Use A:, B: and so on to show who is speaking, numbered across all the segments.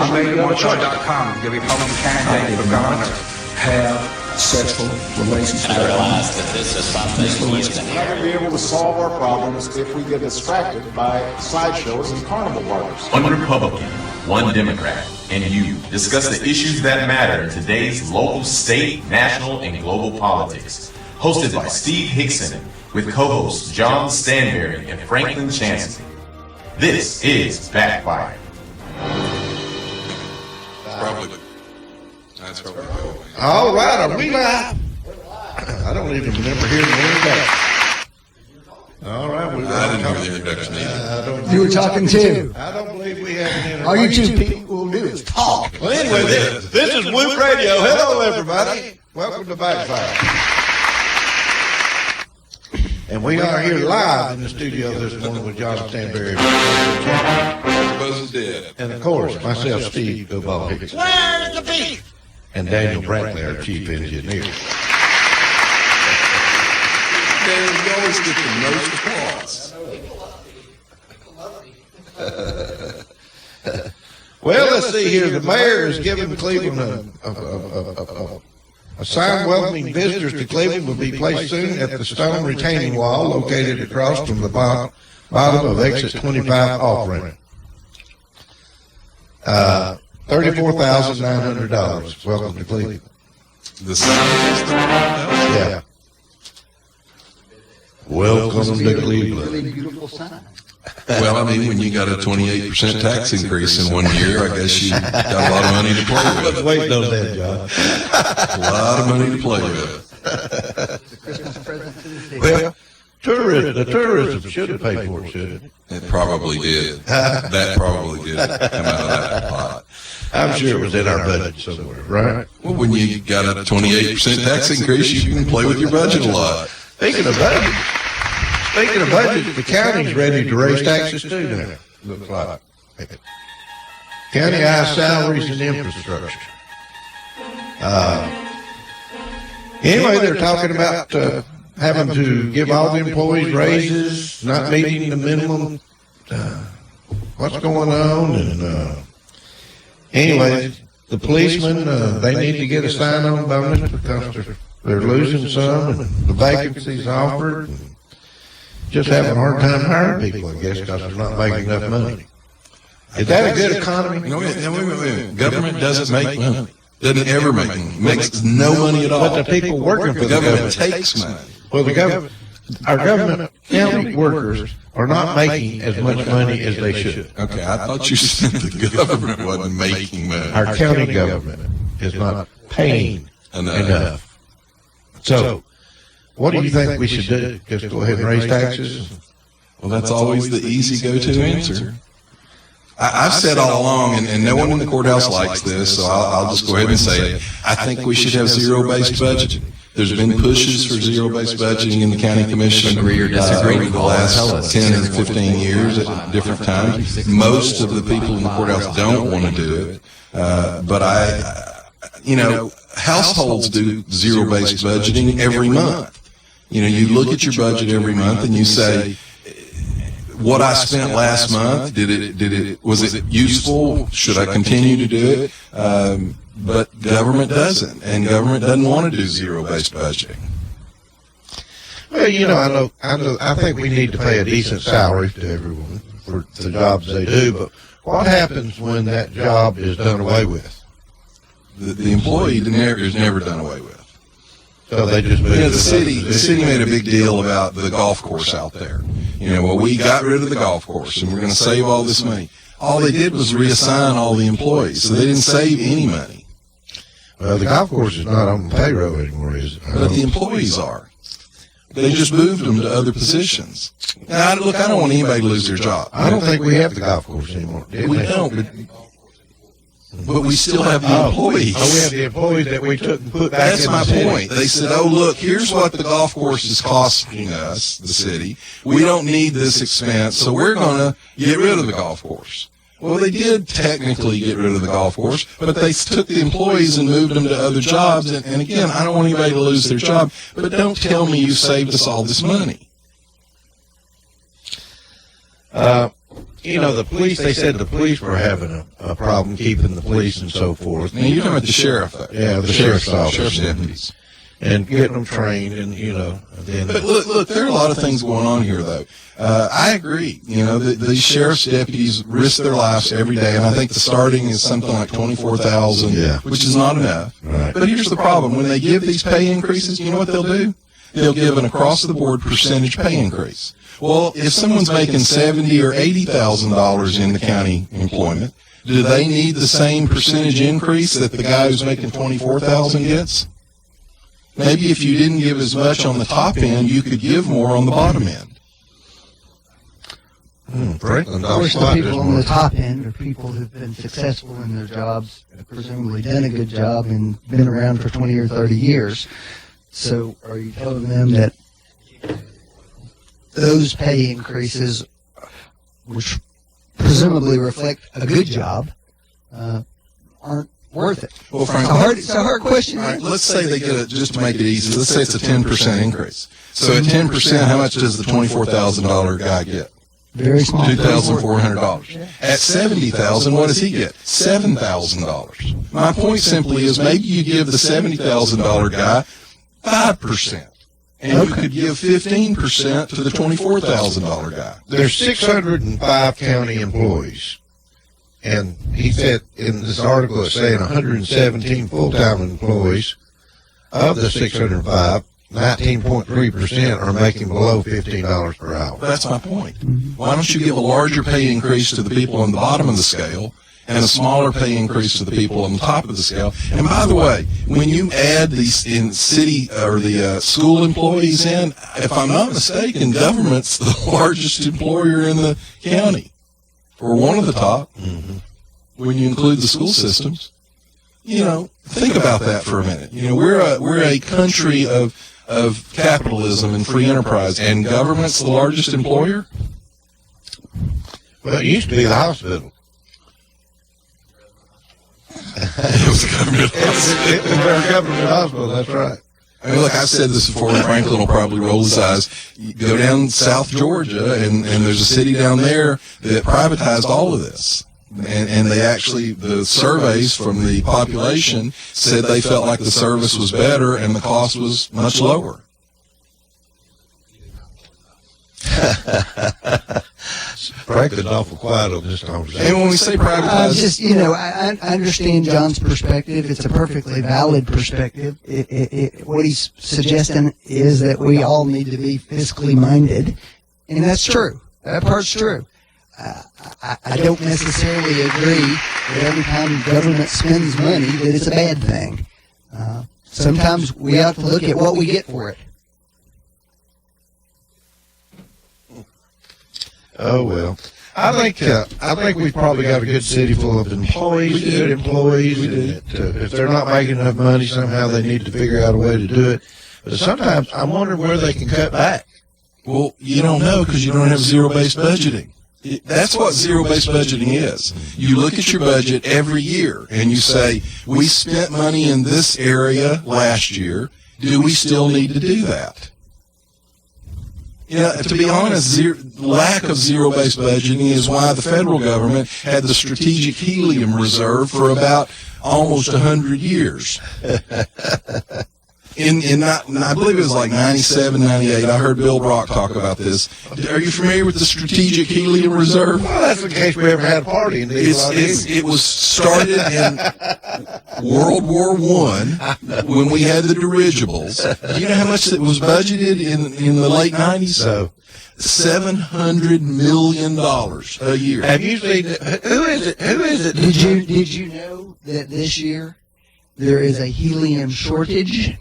A: On RadioMontreal.com, the Republican candidate for governor.
B: Have sexual relations.
C: I realize that this is something we can
D: We're not going to be able to solve our problems if we get distracted by sideshows and carnival barters.
E: One Republican, one Democrat, and you discuss the issues that matter in today's local, state, national, and global politics. Hosted by Steve Hickson with co-hosts John Stanberry and Franklin Chancellor. This is Backfire.
F: Probably. That's probably cool.
G: All right, are we live? I don't even remember hearing the introduction. All right,
F: I didn't hear the introduction either.
B: You were talking too.
G: I don't believe we have an introduction.
B: All you two people will do is talk.
G: Well, anyway, this is Whoop Radio. Hello, everybody. Welcome to Backfire. And we are here live in the studio this morning with John Stanberry. And of course, myself, Steve Go Hicks.
C: Where's the beef?
G: And Daniel Brantley, our chief engineer.
F: Daniel, you always get the most applause.
G: Well, let's see here. The mayor is giving Cleveland a sign welcoming visitors to Cleveland will be placed soon at the stone retaining wall located across from the bottom of exit 25 off-ramp. $34,900. Welcome to Cleveland.
F: The sign is $34,000?
G: Yeah. Welcome to Cleveland.
B: Really beautiful sign.
F: Well, I mean, when you got a 28% tax increase in 1 year, I guess you got a lot of money to play with.
G: Waiting on that, John.
F: A lot of money to play with.
B: It's a Christmas present to the city.
G: Well, the tourism should have paid for it, shouldn't it?
F: It probably did. That probably did come out of that pot.
G: I'm sure it was in our budget somewhere, right?
F: Well, when you got a 28% tax increase, you can play with your budget a lot.
G: Speaking of budget, the county's ready to raise taxes too now, looks like. County high salaries and infrastructure. Anyway, they're talking about having to give all the employees raises, not meeting the minimum. What's going on? And anyway, the policemen, they need to get a sign-on bonus because they're losing some, and the vacancies offered. And just having a hard time hiring people, I guess, because they're not making enough money. Is that a good economy?
F: No, wait. Government doesn't make money. Doesn't ever make money. Makes no money at all.
G: But the people working for
F: The
G: the
F: government
G: government
F: takes money.
G: Well, our government county workers are not making as much money as they should.
F: Okay, I thought you said the government wasn't making money.
G: Our county government is not paying enough. So, what do you think we should do? Just go ahead and raise taxes?
F: Well, that's always the easy go-to answer. I've said all along, and no one in the courthouse likes this, so I'll just go ahead and say it. I think we should have zero-based budgeting. There's been pushes for zero-based budgeting in the county commission
C: Agree or disagree?
F: over the last 10 or 15 years at different times. Most of the people in the courthouse don't want to do it, but households do zero-based budgeting every month. You look at your budget every month and you say, what I spent last month, was it useful? Should I continue to do it? But government doesn't, and government doesn't want to do zero-based budgeting.
G: Well, I think we need to pay a decent salary to everyone for the jobs they do, but what happens when that job is done away with?
F: The employee is never done away with.
G: So they just move.
F: The city made a big deal about the golf course out there. We got rid of the golf course and we're going to save all this money. All they did was reassign all the employees, so they didn't save any money.
G: Well, the golf course is not on payroll anymore, is it?
F: But the employees are. They just moved them to other positions. Now, look, I don't want anybody to lose their job.
G: I don't think we have the golf course anymore.
F: We don't, but we still have the employees.
G: Oh, we have the employees that we took and put back
F: That's
G: in
F: my
G: the city.
F: point. They said, look, here's what the golf course is costing us, the city. We don't need this expense, so we're going to get rid of the golf course. Well, they did technically get rid of the golf course, but they took the employees and moved them to other jobs. And again, I don't want anybody to lose their job, but don't tell me you saved us all this money.
G: the police, they said the police were having a problem keeping the police and so forth.
F: Now, you're talking about the sheriff, though.
G: Yeah, the sheriff's office.
F: Sheriff's deputies.
G: And getting them trained and, then.
F: But look, there are a lot of things going on here, though. I agree. The sheriff's deputies risk their lives every day, and I think the starting is something like $24,000, which is not enough.
G: Right.
F: But here's the problem. When they give these pay increases, you know what they'll do? They'll give an across-the-board percentage pay increase. Well, if someone's making $70,000 or $80,000 in the county employment, do they need the same percentage increase that the guy who's making $24,000 gets? Maybe if you didn't give as much on the top end, you could give more on the bottom end.
G: Franklin,
B: Of course, the people on the top end are people who've been successful in their jobs, presumably done a good job, and been around for 20 or 30 years. So are you telling them that those pay increases, which presumably reflect a good job, aren't worth it?
F: Well, Frank,
B: It's a hard question.
F: all right, let's say they get just to make it easy, let's say it's a 10% increase. So at 10%, how much does the $24,000 guy get?
B: Very small.
F: $2,400. At $70,000, what does he get? $7,000. My point simply is maybe you give the $70,000 guy 5%, and you could give 15% to the $24,000 guy.
G: There's 605 county employees. And he said in this article, it's saying 117 full-time employees. Of the 605, 19.3% are making below $15 per hour.
F: That's my point. Why don't you give a larger pay increase to the people on the bottom of the scale and a smaller pay increase to the people on the top of the scale? And by the way, when you add these in city or the school employees in, if I'm not mistaken, government's the largest employer in the county, or one of the top, when you include the school systems. Think about that for a minute. We're a country of capitalism and free enterprise, and government's the largest employer?
G: Well, it used to be the hospital.
F: It was a government hospital.
G: It was our government hospital, that's right.
F: I mean, look, I've said this before, and Franklin will probably roll his eyes. You go down South Georgia, and there's a city down there that privatized all of this. And they actually, the surveys from the population said they felt like the service was better and the cost was much lower.
G: Franklin's awful quiet on this conversation.
F: And when we say privatized,
B: I understand John's perspective. It's a perfectly valid perspective. What he's suggesting is that we all need to be fiscally minded, and that's true. That part's true. I don't necessarily agree that every time government spends money that it's a bad thing. Sometimes we have to look at what we get for it.
G: Oh well, I think we've probably got a good city full of employees, good employees. If they're not making enough money, somehow they need to figure out a way to do it. But sometimes I wonder where they can cut back.
F: well, you don't know because you don't have zero-based budgeting. That's what zero-based budgeting is. You look at your budget every year and you say, we spent money in this area last year. Do we still need to do that? To be honest, lack of zero-based budgeting is why the federal government had the strategic helium reserve for about almost 100 years. I believe it was like 97, 98. I heard Bill Brock talk about this. Are you familiar with the strategic helium reserve?
G: Well, that's in case we ever had a party.
F: It was started in World War I when we had the dirigibles. Do you know how much it was budgeted in the late 90s?
G: So,
F: $700 million a year.
G: have you seen who is it?
B: Did you know that this year there is a helium shortage?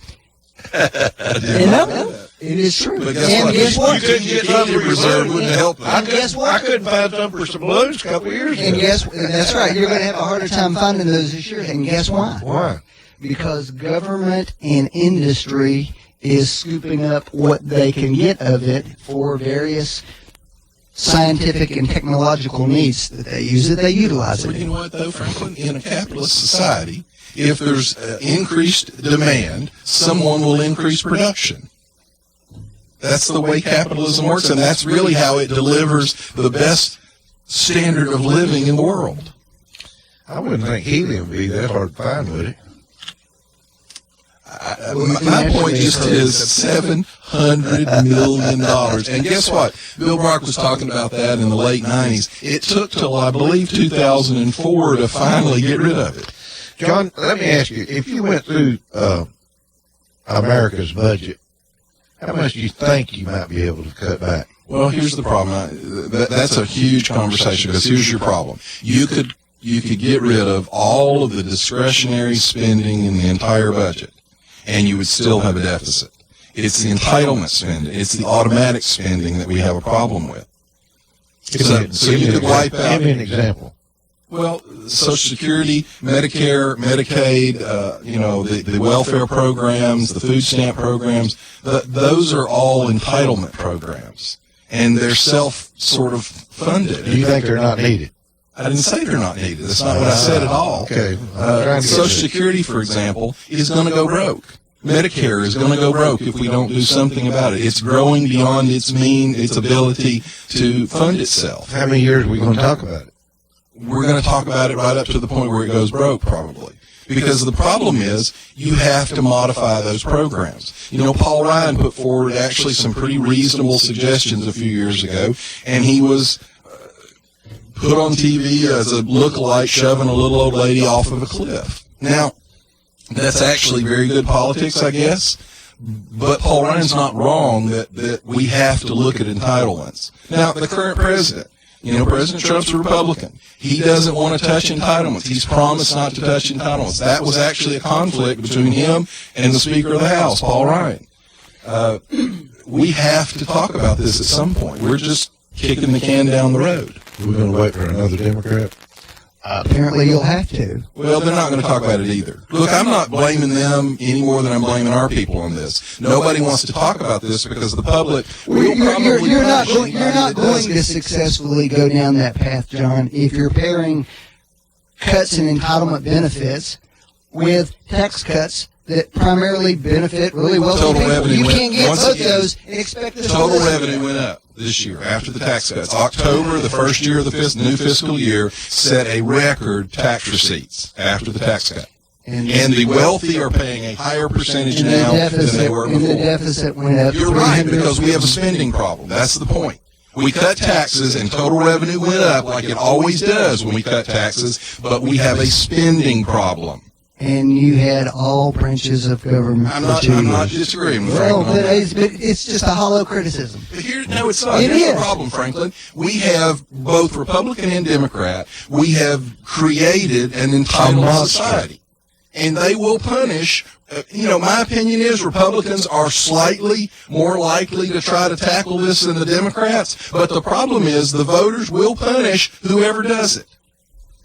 B: It is true.
F: But
B: And guess what?
G: You couldn't get some for
F: reserve
G: your
F: wouldn't help.
B: And guess what?
G: I couldn't find some for some balloons a couple years ago.
B: And that's right. You're going to have a harder time finding those this year. And guess why?
G: Why?
B: Because government and industry is scooping up what they can get of it for various scientific and technological needs that they utilize
F: Well,
B: it.
F: you know what, though, Franklin? In a capitalist society, if there's increased demand, someone will increase production. That's the way capitalism works, and that's really how it delivers the best standard of living in the world.
G: I wouldn't think helium would be that hard to find, would it?
F: My point just is $700 million. And guess what? Bill Brock was talking about that in the late 90s. It took till, I believe, 2004 to finally get rid of it.
G: John, let me ask you, if you went through America's budget, how much do you think you might be able to cut back?
F: Well, here's the problem. That's a huge conversation, because here's your problem. You could get rid of all of the discretionary spending in the entire budget, and you would still have a deficit. It's the entitlement spending. It's the automatic spending that we have a problem with. So you could wipe out.
G: Give me an example.
F: Well, Social Security, Medicare, Medicaid, the welfare programs, the food stamp programs, those are all entitlement programs, and they're sort of funded.
G: Do you think they're not needed?
F: I didn't say they're not needed. That's not what I said at all.
G: Okay.
F: Social Security, for example, is going to go broke. Medicare is going to go broke if we don't do something about it. It's growing beyond its ability to fund itself.
G: How many years are we going to talk about it?
F: We're going to talk about it right up to the point where it goes broke, probably. Because the problem is, you have to modify those programs. Paul Ryan put forward actually some pretty reasonable suggestions a few years ago, and he was put on TV as a look-alike shoving a little old lady off of a cliff. Now, that's actually very good politics, I guess, but Paul Ryan's not wrong that we have to look at entitlements. Now, the current president, President Trump's a Republican. He doesn't want to touch entitlements. He's promised not to touch entitlements. That was actually a conflict between him and the Speaker of the House, Paul Ryan. We have to talk about this at some point. We're just kicking the can down the road.
G: We're going to wait for another Democrat?
B: Apparently you'll have to.
F: Well, they're not going to talk about it either. Look, I'm not blaming them any more than I'm blaming our people on this. Nobody wants to talk about this because the public will probably
B: You're not going to successfully go down that path, John, if you're pairing cuts in entitlement benefits with tax cuts that primarily benefit really wealthy
F: Total
B: people.
F: revenue
B: You
F: went-
B: can't get
F: once
B: both
F: again,
B: those and expect us to
F: Total
B: listen.
F: revenue went up this year after the tax cuts. October, the first year of the new fiscal year, set a record tax receipts after the tax cut. And the wealthy are paying a higher percentage now than they were
B: And the
F: before.
B: deficit went up.
F: You're right, because we have a spending problem. That's the point. We cut taxes and total revenue went up like it always does when we cut taxes, but we have a spending problem.
B: And you had all branches of government.
F: I'm
B: for 2
F: not
B: years.
F: disagreeing with
B: Well,
F: Franklin on
B: but
F: that.
B: it's just a hollow criticism.
F: No, it's not.
B: It
F: Here's
B: is.
F: the problem, Franklin. We have both Republican and Democrat. We have created an entitled society, and they will punish. My opinion is Republicans are slightly more likely to try to tackle this than the Democrats. But the problem is the voters will punish whoever does it.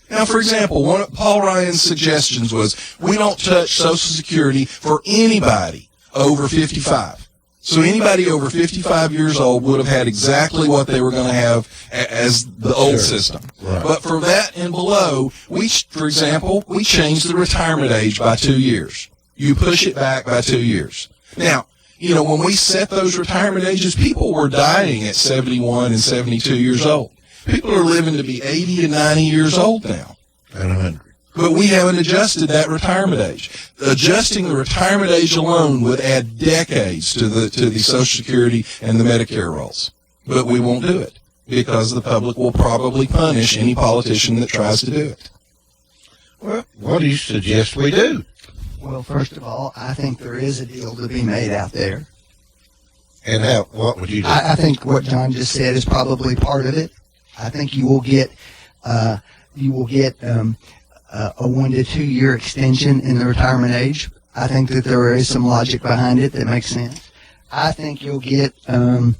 F: Now, for example, one of Paul Ryan's suggestions was we don't touch Social Security for anybody over 55. So anybody over 55 years old would have had exactly what they were going to have as the old system.
G: Right.
F: But for that and below, for example, we changed the retirement age by 2 years. You push it back by 2 years. Now, when we set those retirement ages, people were dying at 71 and 72 years old. People are living to be 80 and 90 years old now.
G: And 100.
F: But we haven't adjusted that retirement age. Adjusting the retirement age alone would add decades to the Social Security and the Medicare rolls. But we won't do it because the public will probably punish any politician that tries to do it.
G: Well, what do you suggest we do?
B: Well, first of all, I think there is a deal to be made out there.
G: And what would you do?
B: I think what John just said is probably part of it. I think you will get a 1 to 2 year extension in the retirement age. I think that there is some logic behind it that makes sense. I think you'll get an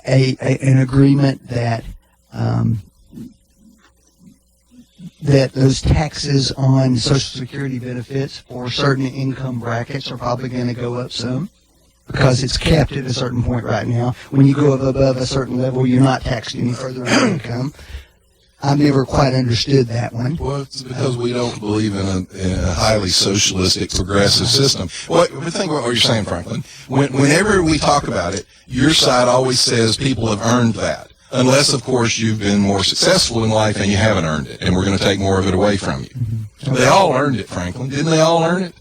B: agreement that that those taxes on Social Security benefits for certain income brackets are probably going to go up some, because it's capped at a certain point right now. When you go above a certain level, you're not taxed any further on income. I've never quite understood that one.
F: Well, it's because we don't believe in a highly socialistic, progressive system. Well, think about what you're saying, Franklin. Whenever we talk about it, your side always says people have earned that. Unless, of course, you've been more successful in life and you haven't earned it, and we're going to take more of it away from you. They all earned it, Franklin. Didn't they all earn it?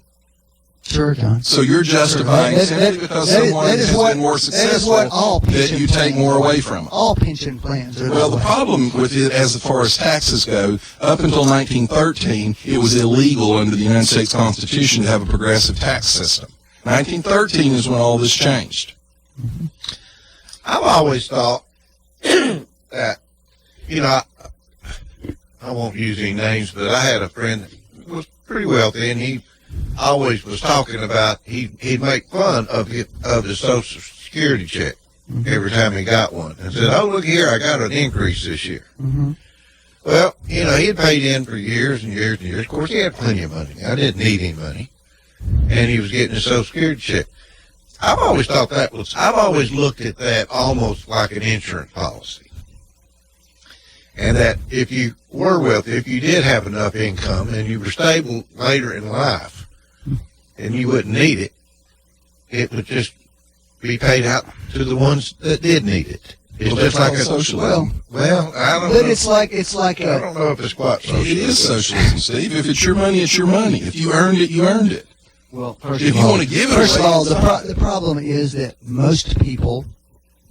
B: Sure, John.
F: So you're justifying simply because someone has been more successful that you take more away from them.
B: All pension plans are
F: Well, the problem with it, as far as taxes go, up until 1913, it was illegal under the United States Constitution to have a progressive tax system. 1913 is when all this changed.
G: I've always thought that, I won't use any names, but I had a friend that was pretty wealthy, and he always was talking about he'd make fun of his Social Security check every time he got one, and said, "Oh, look here, I got an increase this year." Well, he had paid in for years and years and years. Of course, he had plenty of money. I didn't need any money, and he was getting a Social Security check. I've always looked at that almost like an insurance policy. And that if you were wealthy, if you did have enough income and you were stable later in life and you wouldn't need it, it would just be paid out to the ones that did need it. It's just like a
F: socialism.
G: Well, I don't know.
B: But it's like
G: I don't know if it's quite socialism.
F: It is socialism, Steve. If it's your money, it's your money. If you earned it, you earned it.
B: Well,
F: If you want to give it away,
B: first of all, the problem is that most people,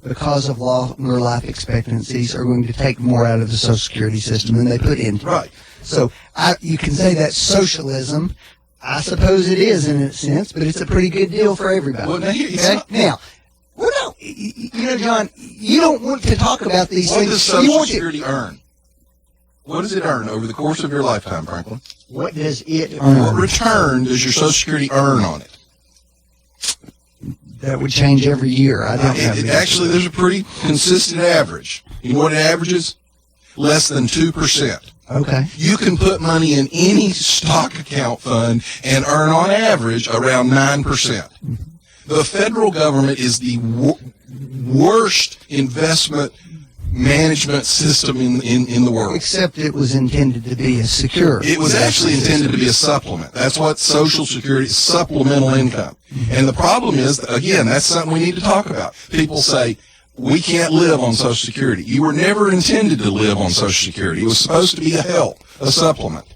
B: because of longer life expectancies, are going to take more out of the Social Security system than they put into it.
F: Right.
B: So you can say that's socialism. I suppose it is in a sense, but it's a pretty good deal for everybody.
F: Well, now, it's
B: okay?
F: not-
B: Now, well, no, John, you don't want to talk about these
F: What
B: things.
F: does
B: You
F: Social
B: want to-
F: Security earn? What does it earn over the course of your lifetime, Franklin?
B: What does it
F: What
B: earn?
F: return does your Social Security earn on it?
B: That would change every year. I don't have the
F: Actually, there's a pretty consistent average. You know what it averages? Less than 2%.
B: Okay.
F: You can put money in any stock account fund and earn on average around 9%. The federal government is the worst investment management system in the world.
B: Except it was intended to be a secure.
F: It was actually intended to be a supplement. That's what Social Security is, supplemental income. And the problem is, again, that's something we need to talk about. People say, we can't live on Social Security. You were never intended to live on Social Security. It was supposed to be a help, a supplement.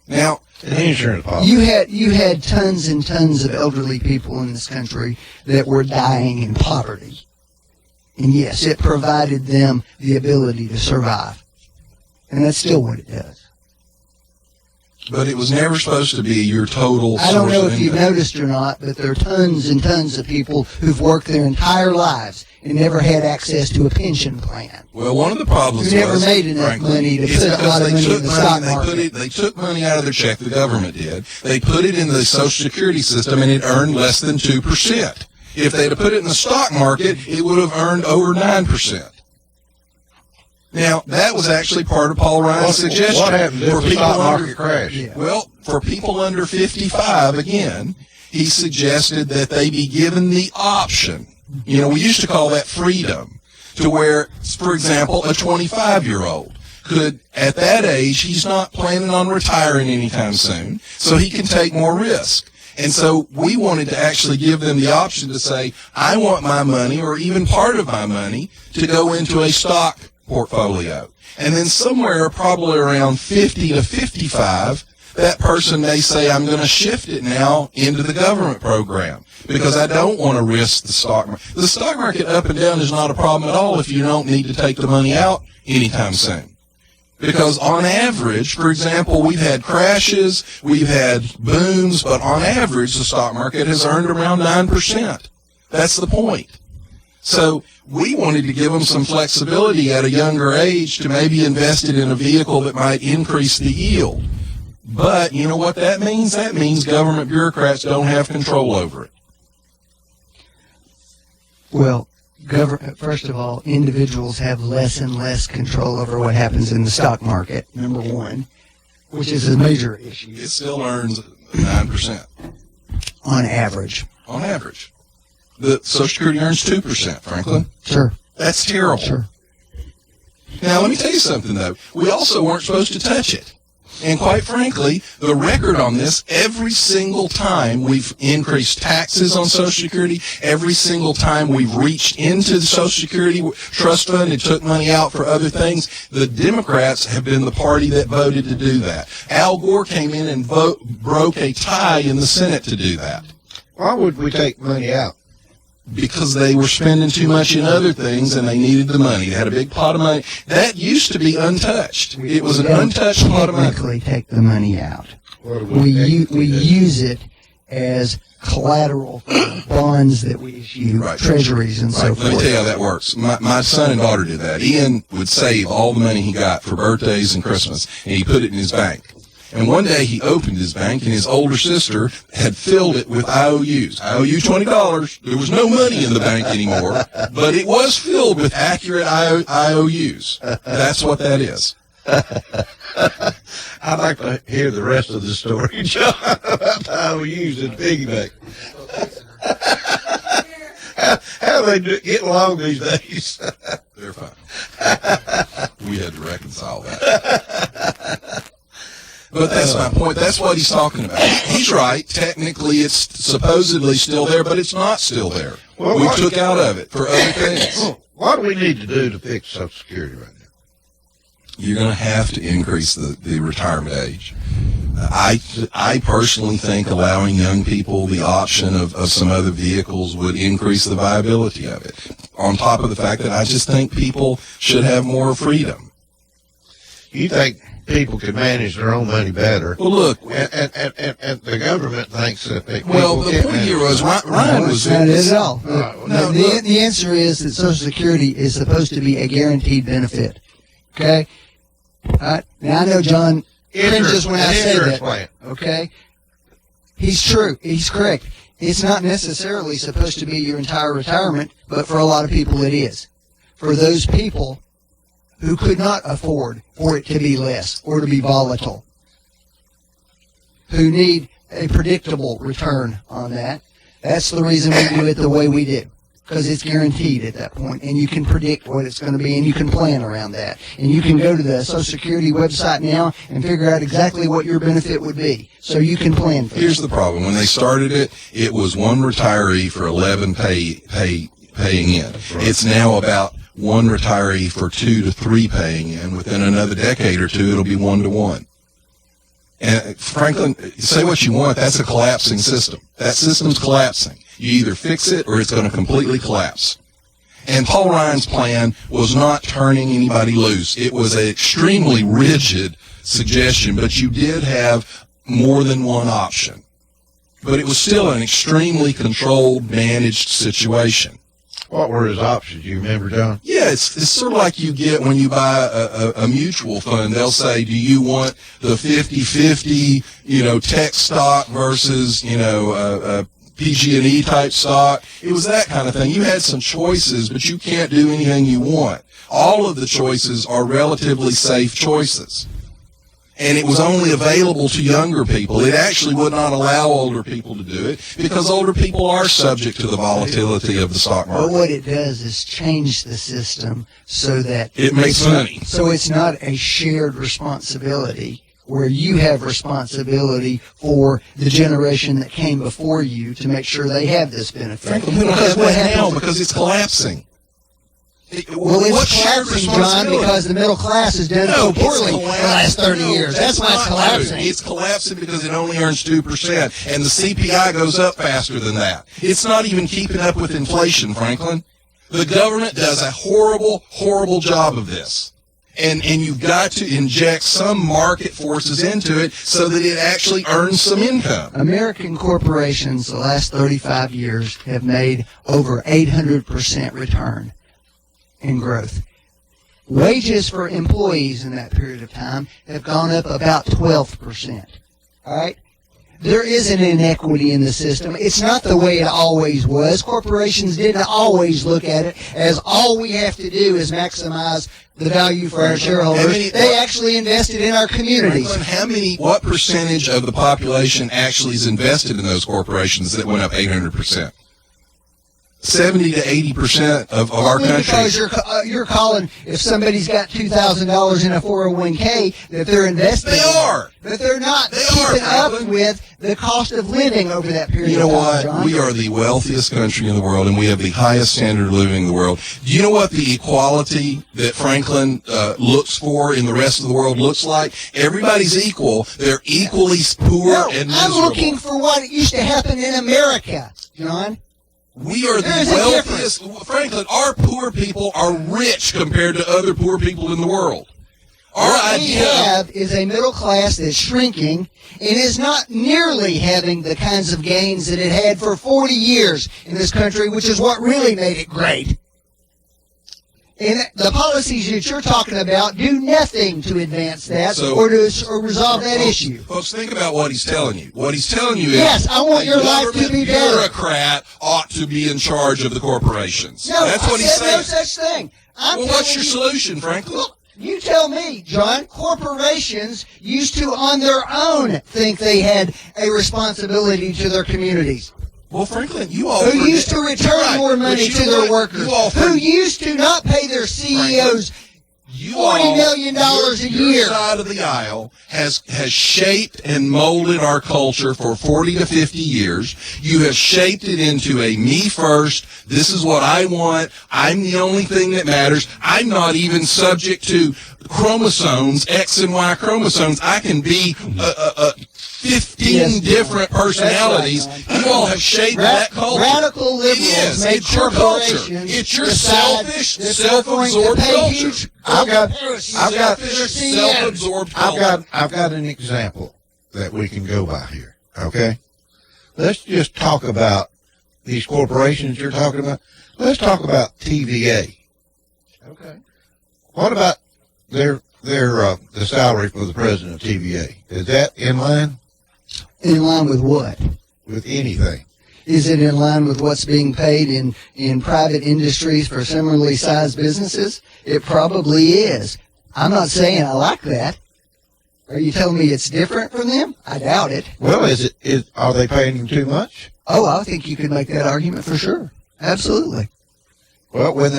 F: Now,
G: An insurance policy.
B: You had tons and tons of elderly people in this country that were dying in poverty. And yes, it provided them the ability to survive. And that's still what it does.
F: but it was never supposed to be your total source
B: I don't know
F: of
B: if you've
F: income.
B: noticed or not, but there are tons and tons of people who've worked their entire lives and never had access to a pension plan.
F: Well, one of the problems
B: Who never
F: was,
B: made enough
F: frankly,
B: money to
F: is
B: put a
F: because
B: lot of
F: they
B: money
F: took
B: in the
F: money,
B: stock
F: they put
B: market.
F: it, they took money out of their check, the government did. They put it in the Social Security system, and it earned less than 2%. If they'd have put it in the stock market, it would have earned over 9%. Now, that was actually part of Paul Ryan's suggestion.
G: What happened if the stock market crashed?
B: Yeah.
F: Well, for people under 55, again, he suggested that they be given the option. You know, we used to call that freedom, to where, for example, a 25-year-old could, at that age, he's not planning on retiring anytime soon, so he can take more risk. And so we wanted to actually give them the option to say, I want my money, or even part of my money, to go into a stock portfolio. And then somewhere probably around 50 to 55, that person may say, I'm going to shift it now into the government program because I don't want to risk the stock market. The stock market up and down is not a problem at all if you don't need to take the money out anytime soon. Because on average, for example, we've had crashes, we've had booms, but on average, the stock market has earned around 9%. That's the point. So we wanted to give them some flexibility at a younger age to maybe invest it in a vehicle that might increase the yield. But you know what that means? That means government bureaucrats don't have control over it.
B: Well, first of all, individuals have less and less control over what happens in the stock market, number one, which is a major issue
F: It still earns 9%
B: on average.
F: on average. The Social Security earns 2%, Franklin.
B: Sure.
F: That's terrible.
B: Sure.
F: Now, let me tell you something, though. We also weren't supposed to touch it. And quite frankly, the record on this, every single time we've increased taxes on Social Security, every single time we've reached into the Social Security trust fund and took money out for other things, the Democrats have been the party that voted to do that. Al Gore came in and broke a tie in the Senate to do that.
G: Why would we take money out?
F: Because they were spending too much in other things and they needed the money. They had a big pot of money. That used to be untouched. It was an untouched pot of money.
B: Technically take the money out. We use it as collateral for bonds that we issue,
F: Right.
B: treasuries and so
F: Right.
B: forth.
F: Let me tell you how that works. My son and daughter did that. Ian would save all the money he got for birthdays and Christmas, and he put it in his bank. And one day he opened his bank, and his older sister had filled it with IOUs. I owe you $20. There was no money in the bank anymore, but it was filled with accurate IOUs. That's what that is.
G: I'd like to hear the rest of the story, John, about how we use the piggy bank. How they get along these days?
F: They're fine. We had to reconcile that. But that's my point. That's what he's talking about. He's right. Technically, it's supposedly still there, but it's not still there.
G: Well,
F: we
G: what-
F: took out of it for other things.
G: What do we need to do to fix Social Security right now?
F: You're going to have to increase the retirement age. I personally think allowing young people the option of some other vehicles would increase the viability of it. On top of the fact that I just think people should have more freedom.
G: You think people could manage their own money better?
F: Well, look.
G: And the government thinks that they.
F: Well, the
G: people
F: point
G: can't
F: here
G: manage
F: was
G: their
F: Ryan was.
B: Not at all.
F: No,
B: The answer is that Social Security is supposed to be a guaranteed benefit. Okay? Now, I know John cringes when I say
G: insurance
B: that.
G: plan.
B: Okay? He's true. He's correct. It's not necessarily supposed to be your entire retirement, but for a lot of people it is. For those people who could not afford for it to be less or to be volatile, who need a predictable return on that. That's the reason we do it the way we do, because it's guaranteed at that point, and you can predict what it's going to be, and you can plan around that. And you can go to the Social Security website now and figure out exactly what your benefit would be, so you can plan for
F: Here's
B: it.
F: the problem. When they started it, it was one retiree for 11 paying in. It's now about one retiree for 2 to 3 paying in. Within another decade or two, it'll be 1 to 1. And Franklin, say what you want, that's a collapsing system. That system's collapsing. You either fix it or it's going to completely collapse. And Paul Ryan's plan was not turning anybody loose. It was an extremely rigid suggestion, but you did have more than one option. But it was still an extremely controlled, managed situation.
G: What were his options? You remember, John?
F: Yeah, it's sort of like you get when you buy a mutual fund. They'll say, do you want the 50-50, tech stock versus, PG&E type stock? It was that kind of thing. You had some choices, but you can't do anything you want. All of the choices are relatively safe choices. And it was only available to younger people. It actually would not allow older people to do it because older people are subject to the volatility of the stock
B: But
F: market.
B: what it does is change the system so that
F: It makes money.
B: So it's not a shared responsibility where you have responsibility for the generation that came before you to make sure they have this benefit.
F: Frankly, we don't
B: Because
F: have
B: what
F: that now
B: happens-
F: because it's collapsing.
B: Well,
F: What
B: it's
F: shared
B: collapsing, John,
F: responsibility?
B: because the middle class has done so poorly for the last 30 years. That's why it's collapsing.
F: It's collapsing because it only earns 2%, and the CPI goes up faster than that. It's not even keeping up with inflation, Franklin. The government does a horrible, horrible job of this. And you've got to inject some market forces into it so that it actually earns some income.
B: American corporations the last 35 years have made over 800% return in growth. Wages for employees in that period of time have gone up about 12%. All right? There is an inequity in the system. It's not the way it always was. Corporations didn't always look at it as all we have to do is maximize the value for our shareholders. They actually invested in our communities.
F: Franklin, what percentage of the population actually is invested in those corporations that went up 800%? 70 to 80% of our
B: Only
F: country.
B: because you're calling, if somebody's got $2,000 in a 401k, that they're investing.
F: They are.
B: But they're not
F: They are,
B: keeping up
F: Franklin.
B: with the cost of living over that period
F: You know
B: of time,
F: what?
B: John.
F: We are the wealthiest country in the world, and we have the highest standard of living in the world. Do you know what the equality that Franklin looks for in the rest of the world looks like? Everybody's equal. They're equally poor
B: No,
F: and
B: I'm
F: miserable.
B: looking for what used to happen in America, John.
F: We are the
B: There's a
F: wealthiest. Franklin, our poor people are rich compared to other poor people in the world.
B: What we have is a middle class that's shrinking and is not nearly having the kinds of gains that it had for 40 years in this country, which is what really made it great. And the policies that you're talking about do nothing to advance that or resolve that issue.
F: Folks, think about what he's telling you. What he's telling you is
B: Yes, I want
F: a
B: your life to
F: government
B: be better.
F: bureaucrat ought to be in charge of the corporations.
B: No,
F: That's what
B: I
F: he's
B: said no
F: saying.
B: such thing.
F: Well, what's your solution, Franklin?
B: Look, you tell me, John. Corporations used to, on their own, think they had a responsibility to their communities.
F: Well, Franklin, you all
B: Who used to return more money to their workers. Who used to not pay their CEOs $40 million a
F: Your
B: year.
F: side of the aisle has shaped and molded our culture for 40 to 50 years. You have shaped it into a me first. This is what I want. I'm the only thing that matters. I'm not even subject to chromosomes, X and Y chromosomes. I can be 15 different personalities. You all have shaped that culture.
B: Radical liberals
F: It is.
B: make
F: It's your culture.
B: corporations
F: It's your
B: decide
F: selfish,
B: that they're going to
F: self-absorbed
B: pay
F: culture.
B: huge
G: I've got
F: Selfish, self-absorbed culture.
G: I've got an example that we can go by here. Okay, let's just talk about these corporations you're talking about. Let's talk about TVA.
B: Okay.
G: What about the salary for the president of TVA? Is that in line
B: In line with what?
G: with anything?
B: Is it in line with what's being paid in private industries for similarly sized businesses? It probably is. I'm not saying I like that. Are you telling me it's different from them? I doubt it.
G: Well, are they paying him too much?
B: Oh, I think you could make that argument for sure. Absolutely.
G: Well, when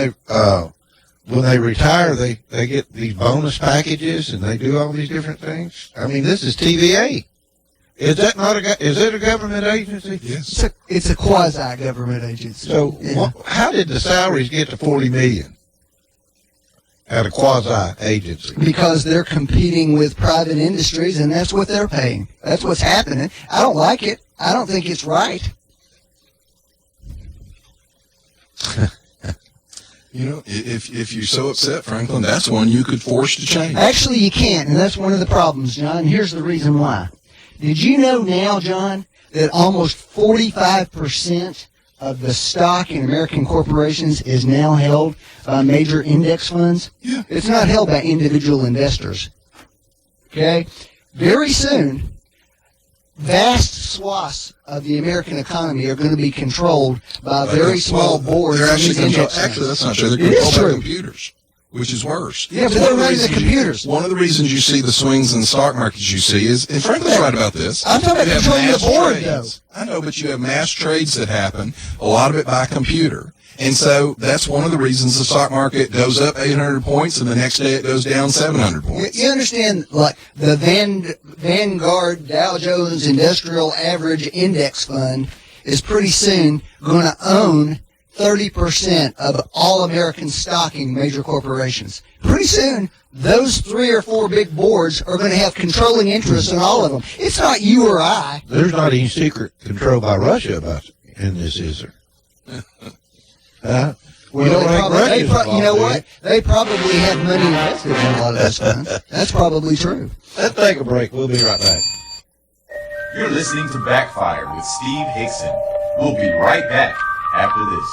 G: they retire, they get these bonus packages and they do all these different things. I mean, this is TVA. Is that not is it a government agency?
F: Yes.
B: It's a quasi-government agency.
G: So
B: Yeah.
G: how did the salaries get to $40 million at a quasi-agency?
B: Because they're competing with private industries, and that's what they're paying. That's what's happening. I don't like it. I don't think it's right.
F: You know, if you're so upset, Franklin, that's one you could force to change.
B: Actually, you can't, and that's one of the problems, John. Here's the reason why. Did you know now, John, that almost 45% of the stock in American corporations is now held by major index funds?
F: Yeah.
B: It's not held by individual investors. Okay? Very soon, vast swaths of the American economy are going to be controlled by very small boards.
F: They're actually
B: in these
F: control.
B: index funds.
F: Actually, that's not true. They're
B: It is
F: controlled by
B: true.
F: computers, which is worse.
B: Yeah, but
F: It's
B: they're
F: one of
B: running the
F: reasons
B: computers.
F: One of the reasons you see the swings in the stock markets you see is, and Franklin's right about this.
B: I'm talking about
F: you have
B: controlling the
F: mass
B: board,
F: trades. I know, but you have mass trades that happen, a lot of it by computer. And so that's one of the reasons the stock market goes up 800 points and the next day it goes down 700 points.
B: You understand, like, the Vanguard Dow Jones Industrial Average Index Fund is pretty soon going to own 30% of all American stock in major corporations. Pretty soon, those 3 or 4 big boards are going to have controlling interests in all of them. It's not you or I.
G: There's not any secret control by Russia in this, is there?
B: Well,
G: You don't think Russia's
B: you know
G: involved,
B: what? They probably have money invested in a lot of those funds. That's probably true.
G: Let's take a break. We'll be right back.
E: You're listening to Backfire with Steve Hickson. We'll be right back after this.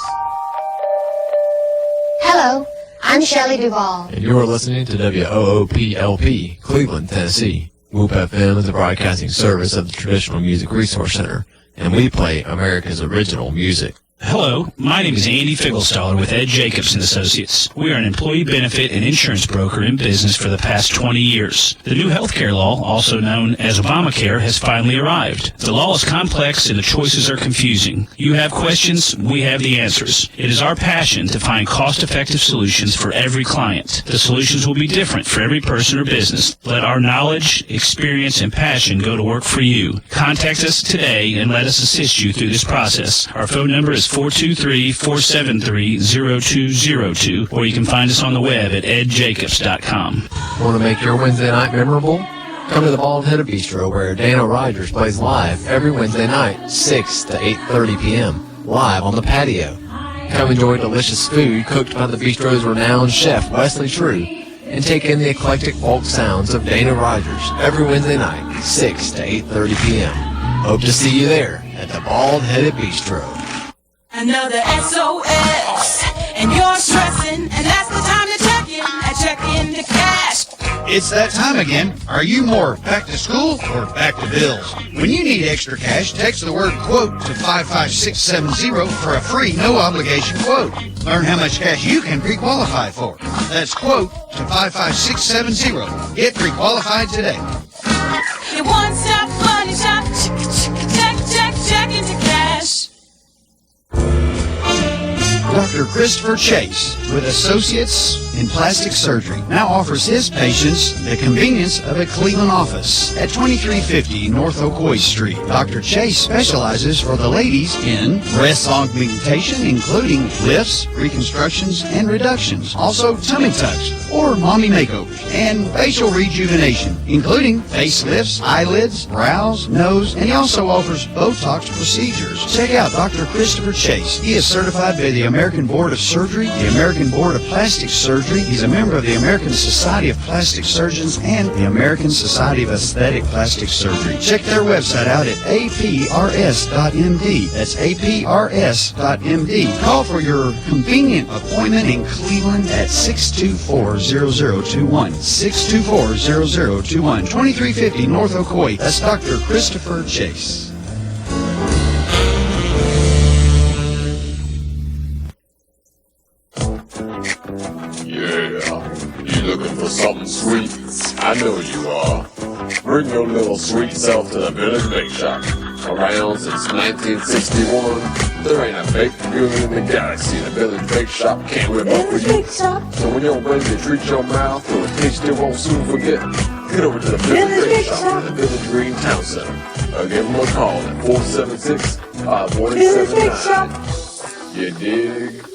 H: Hello, I'm Shelley Duvall.
I: And you're listening to WOOP-LP, Cleveland, Tennessee. WOOP FM is a broadcasting service of the Traditional Music Resource Center, and we play America's original music.
J: Hello, my name is Andy Figglestaller with Ed Jacobs & Associates. We are an employee benefit and insurance broker in business for the past 20 years. The new healthcare law, also known as Obamacare, has finally arrived. The law is complex and the choices are confusing. You have questions, we have the answers. It is our passion to find cost-effective solutions for every client. The solutions will be different for every person or business. Let our knowledge, experience, and passion go to work for you. Contact us today and let us assist you through this process. Our phone number is 423-473-0202, or you can find us on the web at edjacobs.com.
I: Want to make your Wednesday night memorable? Come to the Bald Headed Bistro, where Dana Rogers plays live every Wednesday night, 6 to 8:30 p.m., live on the patio. Come enjoy delicious food cooked by the bistro's renowned chef, Wesley True, and take in the eclectic folk sounds of Dana Rogers every Wednesday night, 6 to 8:30 p.m. Hope to see you there at the Bald Headed Bistro.
K: Another SOS, and you're stressing, and that's the time to check in the cash.
L: It's that time again. Are you more back to school or back to bills? When you need extra cash, text the word quote to 55670 for a free, no-obligation quote. Learn how much cash you can pre-qualify for. That's quote to 55670. Get pre-qualified today.
K: Your one-stop money shop, check into cash.
L: Dr. Christopher Chase, with Associates in Plastic Surgery, now offers his patients the convenience of a Cleveland office at 2350 North Ocoee Street. Dr. Chase specializes for the ladies in breast augmentation, including lifts, reconstructions, and reductions. Also, tummy tucks or mommy makeovers, and facial rejuvenation, including facelifts, eyelids, brows, nose, and he also offers Botox procedures. Check out Dr. Christopher Chase. He is certified by the American Board of Surgery, the American Board of Plastic Surgery. He's a member of the American Society of Plastic Surgeons and the American Society of Aesthetic Plastic Surgery. Check their website out at aprs.md. That's aprs.md. Call for your convenient appointment in Cleveland at 624-0021. 624-0021. 2350 North Ocoee. That's Dr. Christopher Chase.
M: You looking for something sweet? I know you are. Bring your little sweet self to the Village Bake Shop. Around since 1961, there ain't a baked good in the galaxy the Village Bake Shop can't whip up for you. So when your baby treats your mouth to a taste you won't soon forget, head over to the Village Bake Shop in the Village Green Town Center. Or give them a call at 476-5179. You dig?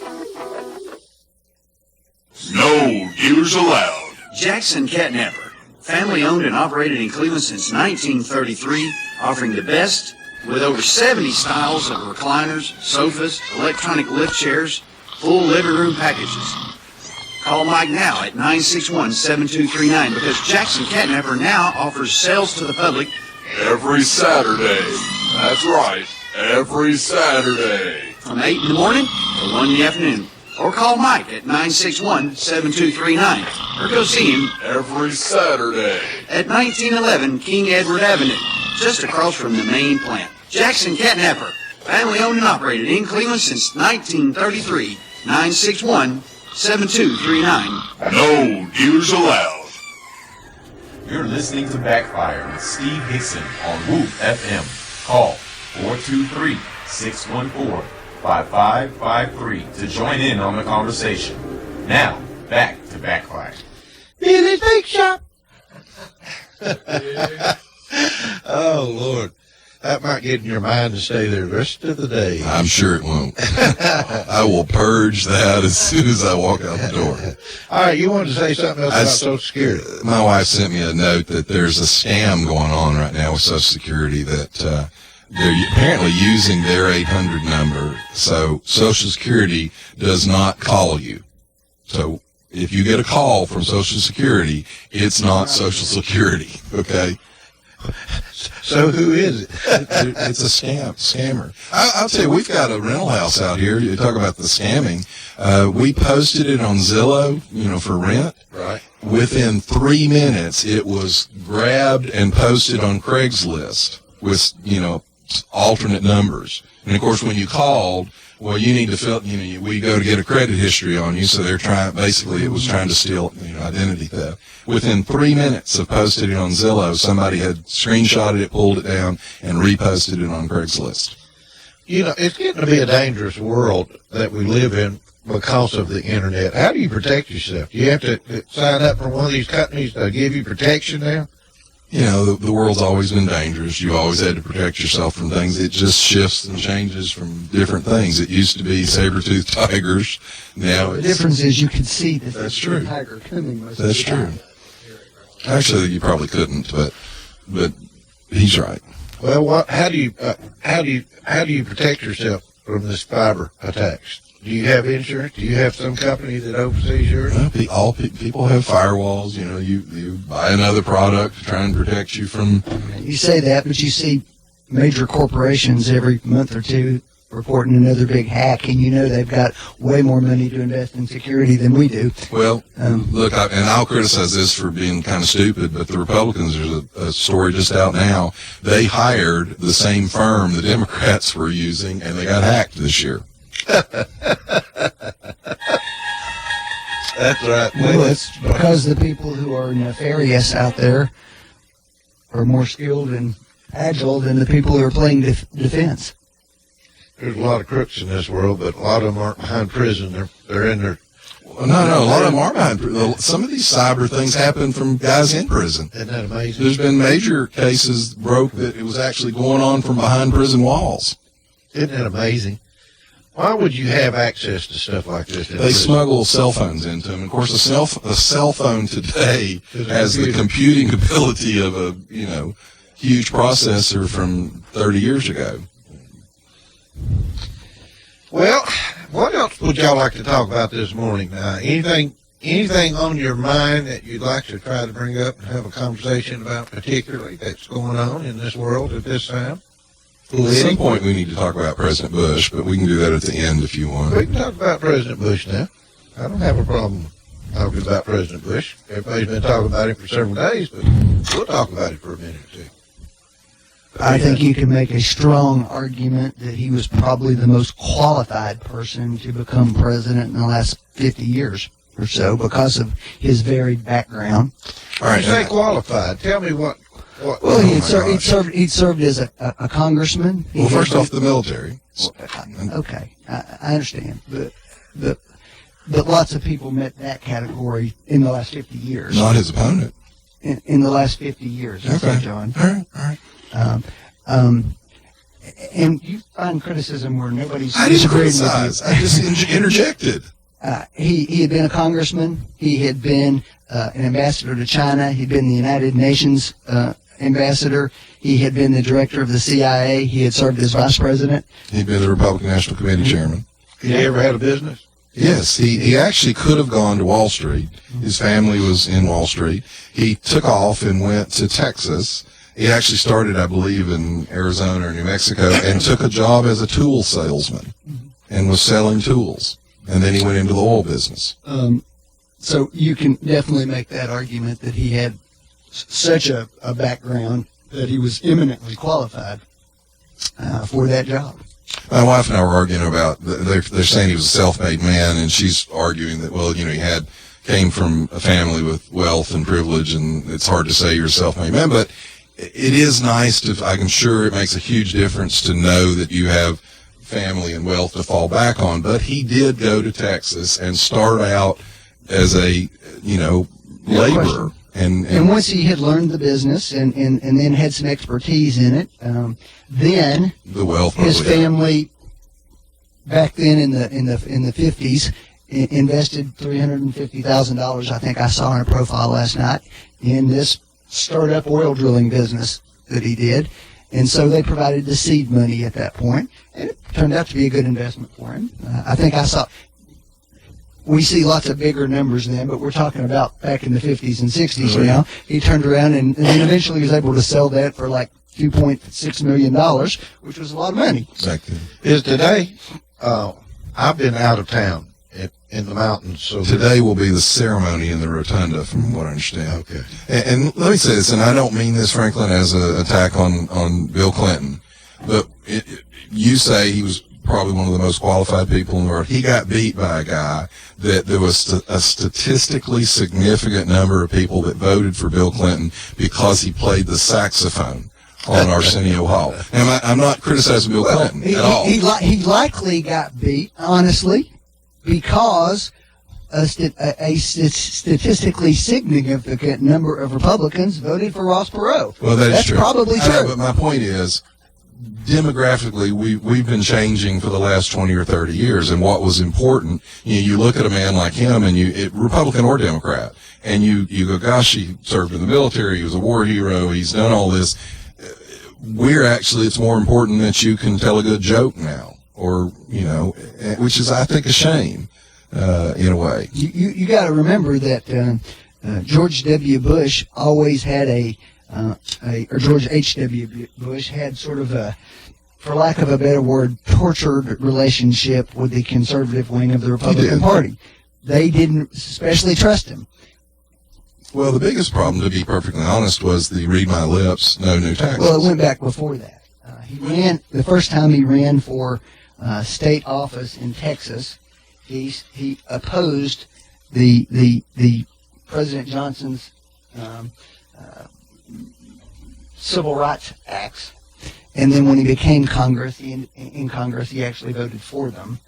N: No dealers allowed.
L: Jackson Catnapper, family owned and operated in Cleveland since 1933, offering the best with over 70 styles of recliners, sofas, electronic lift chairs, full living room packages. Call Mike now at 961-7239 because Jackson Catnapper now offers sales to the public
N: every Saturday. That's right, every Saturday.
L: From 8 in the morning to 1 in the afternoon. Or call Mike at 961-7239. Or go see him
N: every Saturday
L: at 1911 King Edward Avenue, just across from the main plant. Jackson Catnapper, family owned and operated in Cleveland since 1933. 961-7239.
N: No dealers allowed.
E: You're listening to Backfire with Steve Hickson on Woof FM. Call 423-614-5553 to join in on the conversation. Now, back to Backfire.
G: Billy's Bake Shop. Oh, Lord. That might get in your mind to stay there the rest of the day.
F: I'm sure it won't. I will purge that as soon as I walk out the door.
G: All right, you wanted to say something else about Social Security.
F: My wife sent me a note that there's a scam going on right now with Social Security that they're apparently using their 800 number. So Social Security does not call you. So if you get a call from Social Security, it's not Social Security, okay?
G: So who is it?
F: It's a scammer. I'll tell you, we've got a rental house out here. You talk about the scamming. We posted it on Zillow, for rent.
G: Right.
F: Within 3 minutes, it was grabbed and posted on Craigslist with, alternate numbers. And of course, when you called, well, you need to fill, we go to get a credit history on you. So they're basically it was trying to steal, identity theft. Within 3 minutes of posting it on Zillow, somebody had screenshotted it, pulled it down, and reposted it on Craigslist.
G: It's getting to be a dangerous world that we live in because of the internet. How do you protect yourself? Do you have to sign up for one of these companies to give you protection now?
F: The world's always been dangerous. You always had to protect yourself from things. It just shifts and changes from different things. It used to be saber-toothed tigers. Now
B: the difference is you can see
F: that's true.
B: The tiger coming.
F: That's true. Actually, you probably couldn't, but he's right.
G: Well, how do you protect yourself from this cyber attacks? Do you have insurance? Do you have some company that oversees yours?
F: All people have firewalls. You buy another product to try and protect you from.
B: You say that, but you see major corporations every month or two reporting another big hack, and they've got way more money to invest in security than we do.
F: Well, look, and I'll criticize this for being kind of stupid, but the Republicans, there's a story just out now. They hired the same firm the Democrats were using, and they got hacked this year.
G: That's right.
B: Well, it's because the people who are nefarious out there are more skilled and agile than the people who are playing defense.
G: There's a lot of crooks in this world, but a lot of them aren't behind prison. They're in there.
F: Well, no, a lot of them are behind prison. Some of these cyber things happen from guys in prison.
G: Isn't that amazing?
F: There's been major cases broke that it was actually going on from behind prison walls.
G: Isn't that amazing? Why would you have access to stuff like this?
F: They smuggle cell phones into them. Of course, a cell phone today has the computing ability of a huge processor from 30 years ago.
G: Well, what else would y'all like to talk about this morning? Anything on your mind that you'd like to try to bring up and have a conversation about, particularly that's going on in this world at this time?
F: At some point, we need to talk about President Bush, but we can do that at the end if you want.
G: We can talk about President Bush now. I don't have a problem talking about President Bush. Everybody's been talking about him for several days, but we'll talk about it for a minute or two.
B: I think you can make a strong argument that he was probably the most qualified person to become president in the last 50 years or so because of his varied background.
F: All right,
G: you say qualified. Tell me what.
B: Well, he'd served as a congressman.
F: Well, first off, the military.
B: Okay, I understand, but lots of people met that category in the last 50 years.
F: Not his opponent.
B: In the last 50 years,
F: okay,
B: John.
F: All right.
B: And you find criticism where nobody's
F: I didn't
B: disagreeing with
F: criticize.
B: you.
F: I just interjected.
B: He had been a congressman. He had been an ambassador to China. He'd been the United Nations ambassador. He had been the director of the CIA. He had served as vice president.
F: He'd been the Republican National Committee chairman.
G: He ever had a business?
F: Yes, he actually could have gone to Wall Street. His family was in Wall Street. He took off and went to Texas. He actually started, I believe, in Arizona or New Mexico and took a job as a tool salesman and was selling tools. And then he went into the oil business.
B: So you can definitely make that argument that he had such a background that he was eminently qualified for that job.
F: My wife and I were arguing about, they're saying he was a self-made man, and she's arguing that, well, he came from a family with wealth and privilege, and it's hard to say you're a self-made man, but it is nice to, I'm sure it makes a huge difference to know that you have family and wealth to fall back on, but he did go to Texas and start out as a, laborer. And
B: once he had learned the business and then had some expertise in it, then
F: the wealth
B: his family back then in the 50s invested $350,000. I think I saw in a profile last night in this startup oil drilling business that he did, and so they provided the seed money at that point, and it turned out to be a good investment for him. I think I saw. We see lots of bigger numbers then, but we're talking about back in the 50s and 60s now. He turned around and then eventually was able to sell that for like $2.6 million, which was a lot of money.
F: Exactly.
G: Is today, I've been out of town in the mountains. So
F: today will be the ceremony in the rotunda, from what I understand.
G: Okay.
F: And let me say this, and I don't mean this, Franklin, as an attack on Bill Clinton, But you say he was probably one of the most qualified people in the world. He got beat by a guy that there was a statistically significant number of people that voted for Bill Clinton because he played the saxophone on Arsenio Hall. Now, I'm not criticizing Bill Clinton at all.
B: He likely got beat, honestly, because a statistically significant number of Republicans voted for Ross Perot.
F: Well, that's true.
B: Probably true.
F: But my point is, demographically, we've been changing for the last 20 or 30 years, and what was important, you look at a man like him, and Republican or Democrat, and you go, gosh, he served in the military, he was a war hero, he's done all this. It's more important that you can tell a good joke now, or, which is, I think, a shame, in a way.
B: You got to remember that George W. Bush always had or George H.W. Bush had sort of a, for lack of a better word, tortured relationship with the conservative wing of the Republican Party. They didn't especially trust him.
F: Well, the biggest problem, to be perfectly honest, was the read my lips, no new taxes.
B: Well, it went back before that. The first time he ran for state office in Texas, he opposed the President Johnson's Civil Rights Acts, and then when he became in Congress, he actually voted for them,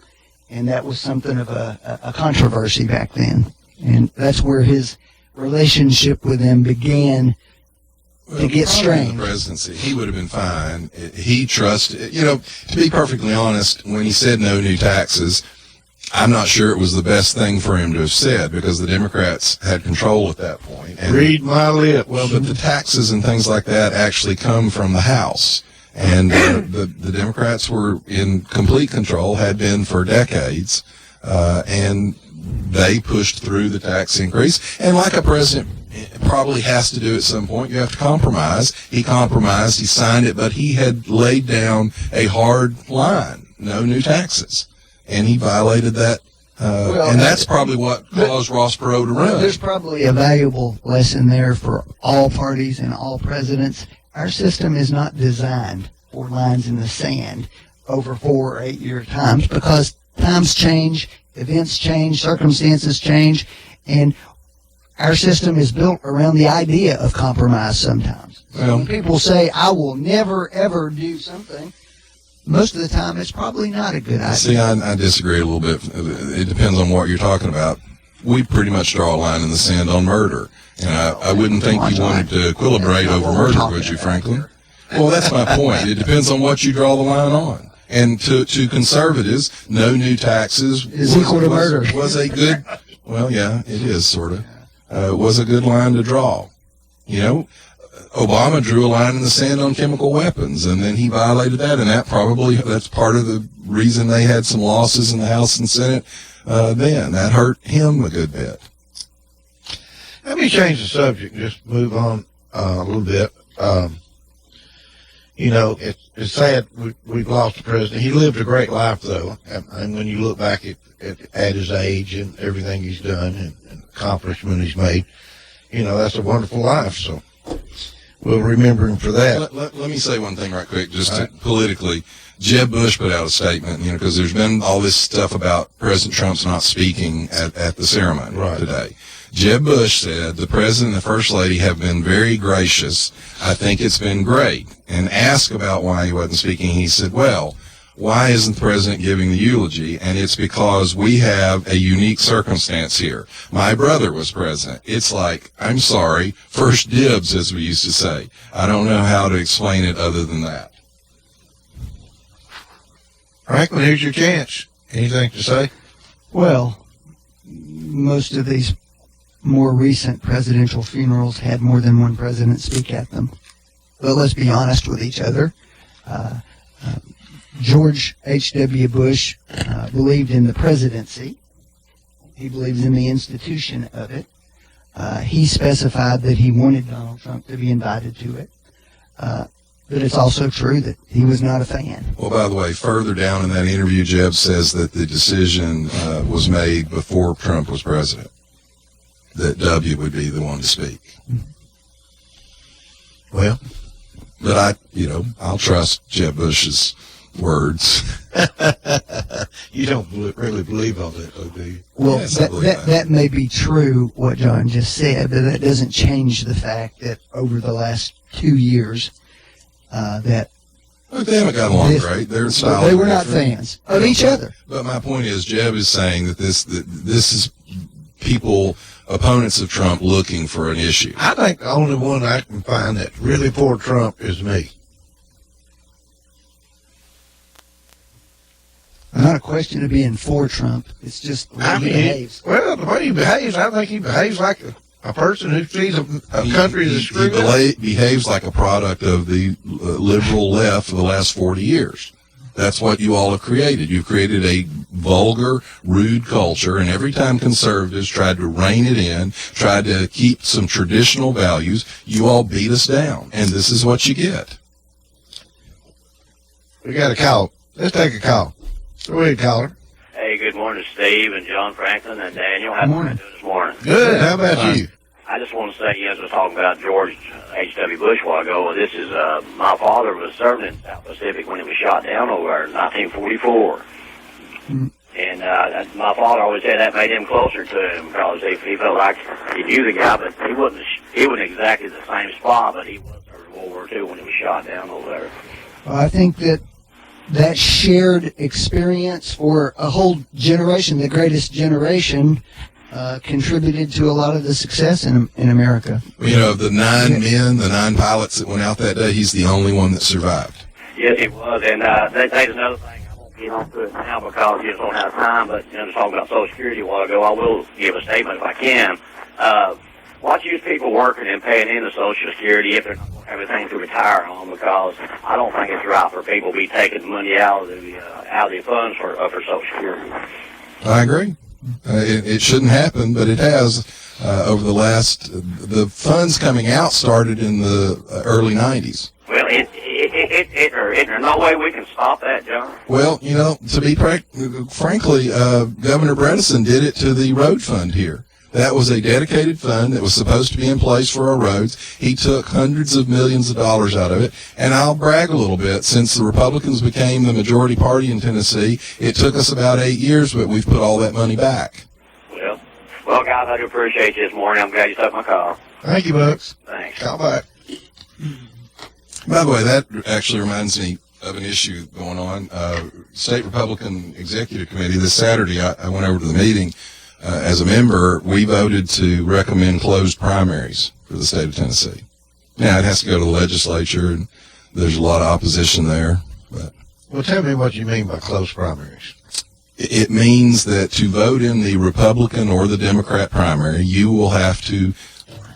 B: and that was something of a controversy back then, and that's where his relationship with them began to get strained.
F: In the presidency, he would have been fine. He trusted, to be perfectly honest, when he said no new taxes, I'm not sure it was the best thing for him to have said, because the Democrats had control at that point. And,
G: read my lips.
F: Well, but the taxes and things like that actually come from the House. And the Democrats were in complete control, had been for decades, and they pushed through the tax increase. And like a president probably has to do at some point, you have to compromise. He compromised, he signed it, but he had laid down a hard line, no new taxes. And he violated that, and that's probably what caused Ross Perot to run.
B: There's probably a valuable lesson there for all parties and all presidents. Our system is not designed for lines in the sand over 4 or 8 year times, because times change, events change, circumstances change, and our system is built around the idea of compromise sometimes. So when people say, I will never, ever do something, most of the time, it's probably not a good idea.
F: See, I disagree a little bit. It depends on what you're talking about. We pretty much draw a line in the sand on murder. And I wouldn't think you wanted to equilibrate over murder, would you, Franklin? Well, that's my point. It depends on what you draw the line on. And to conservatives, no new taxes
B: is equal to murder.
F: Was a good, well, yeah, it is sort of, was a good line to draw. Obama drew a line in the sand on chemical weapons, and then he violated that, and that's part of the reason they had some losses in the House and Senate then. That hurt him a good bit.
G: Let me change the subject and just move on a little bit. It's sad we've lost the president. He lived a great life, though, and when you look back at his age and everything he's done and accomplishment he's made, that's a wonderful life, so we'll remember him for that.
F: Let me say one thing right quick, politically. Jeb Bush put out a statement, because there's been all this stuff about President Trump's not speaking at the ceremony today. Jeb Bush said, the President and the First Lady have been very gracious. I think it's been great. And asked about why he wasn't speaking, he said, well, why isn't the President giving the eulogy? And it's because we have a unique circumstance here. My brother was president. It's like, I'm sorry, first dibs, as we used to say. I don't know how to explain it other than that.
G: Franklin, here's your chance. Anything to say?
B: Well, most of these more recent presidential funerals had more than one president speak at them. But let's be honest with each other. George H.W. Bush believed in the presidency. He believes in the institution of it. He specified that he wanted Donald Trump to be invited to it. But it's also true that he was not a fan.
F: Well, by the way, further down in that interview, Jeb says that the decision was made before Trump was president, that W would be the one to speak.
G: Well,
F: But I'll trust Jeb Bush's words.
G: You don't really believe all that, though, do you?
B: Well,
F: Yes, I believe
B: that may be true, what John just said, but that doesn't change the fact that over the last 2 years, that
F: they haven't got along great. Their style.
B: They were not fans of each other.
F: But my point is, Jeb is saying that this is people, opponents of Trump, looking for an issue.
G: I think the only one I can find that's really for Trump is me.
B: Not a question of being for Trump. It's just the way he behaves.
G: Well, the way he behaves, I think he behaves like a person who sees a country that's screwed up.
F: He behaves like a product of the liberal left for the last 40 years. That's what you all have created. You've created a vulgar, rude culture, and every time conservatives tried to rein it in, tried to keep some traditional values, you all beat us down, and this is what you get.
G: We got a call. Let's take a call. Go ahead, caller.
O: Hey, good morning, Steve and John Franklin and Daniel. How are you doing this morning?
G: Good. How about you?
O: I just want to say, as I was talking about George H.W. Bush a while ago, this is, my father was serving in South Pacific when he was shot down over there in 1944. And my father always said that made him closer to him because he felt like he knew the guy, but he wasn't exactly the same spot, but he was in World War II when he was shot down over there.
B: Well, I think that shared experience for a whole generation, the greatest generation, contributed to a lot of the success in America.
F: Of the 9 men, the 9 pilots that went out that day, he's the only one that survived.
O: Yes, he was, and that's another thing. I won't get on to it now because you just don't have time, but just talking about Social Security a while ago, I will give a statement if I can. Watch these people working and paying into Social Security if they're not going to have anything to retire on, because I don't think it's right for people to be taking money out of the funds for Social Security.
F: I agree. It shouldn't happen, but it has over the funds coming out started in the early 90s.
O: Well, is there no way we can stop that, John?
F: Well, to be frankly, Governor Bredesen did it to the road fund here. That was a dedicated fund that was supposed to be in place for our roads. He took hundreds of millions of dollars out of it. And I'll brag a little bit. Since the Republicans became the majority party in Tennessee, it took us about 8 years, but we've put all that money back.
O: Well, guys, I do appreciate you this morning. I'm glad you took my call.
G: Thank you, Bucks.
O: Thanks.
G: Call back.
F: By the way, that actually reminds me of an issue going on. State Republican Executive Committee this Saturday, I went over to the meeting. As a member, we voted to recommend closed primaries for the state of Tennessee. Now, it has to go to the legislature, and there's a lot of opposition there. But
G: Well, tell me what you mean by closed primaries.
F: it means that to vote in the Republican or the Democrat primary, you will have to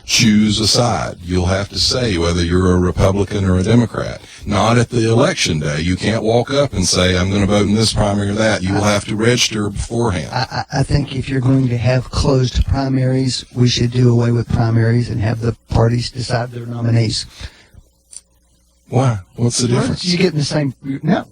F: choose a side. You'll have to say whether you're a Republican or a Democrat. Not at the election day. You can't walk up and say, I'm going to vote in this primary or that. You will have to register beforehand.
B: I think if you're going to have closed primaries, we should do away with primaries and have the parties decide their nominees.
F: Why? What's the difference?
B: You get in the same. No.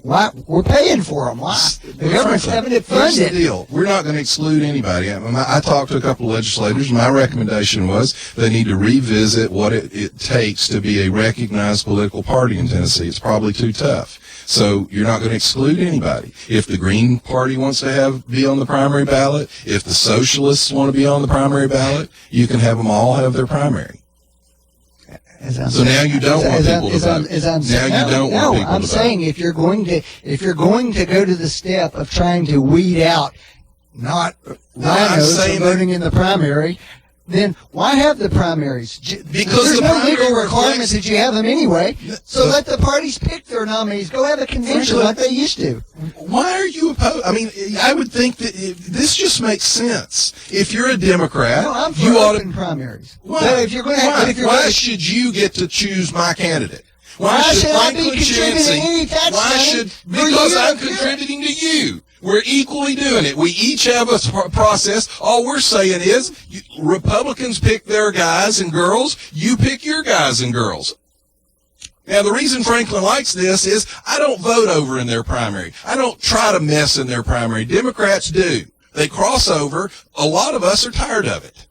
B: Why? We're paying for them. Why? The government's having it
F: Here's the
B: funded.
F: deal. We're not going to exclude anybody. I talked to a couple of legislators. My recommendation was they need to revisit what it takes to be a recognized political party in Tennessee. It's probably too tough. So you're not going to exclude anybody. If the Green Party wants to be on the primary ballot, if the Socialists want to be on the primary ballot, you can have them all have their primary. So now you don't want people to vote. Now you don't want people to vote.
B: I'm saying if you're going to go to the step of trying to weed out not rhinos from voting in the primary, then why have the primaries? Because there's no legal requirements that you have them anyway. So let the parties pick their nominees. Go have a convention like they used to.
F: Why are you opposed? I mean, I would think that this just makes sense. If you're a Democrat,
B: I'm for
F: you ought
B: open
F: to.
B: primaries.
F: Why?
B: But if you're going to have,
F: Why should you get to choose my candidate?
B: Why should I be
F: Franklin
B: contributing
F: Chansey-
B: any tax money for
F: Because
B: you?
F: I'm contributing to you. We're equally doing it. We each have a process. All we're saying is Republicans pick their guys and girls. You pick your guys and girls. Now, the reason Franklin likes this is I don't vote over in their primary. I don't try to mess in their primary. Democrats do. They cross over. A lot of us are tired of it.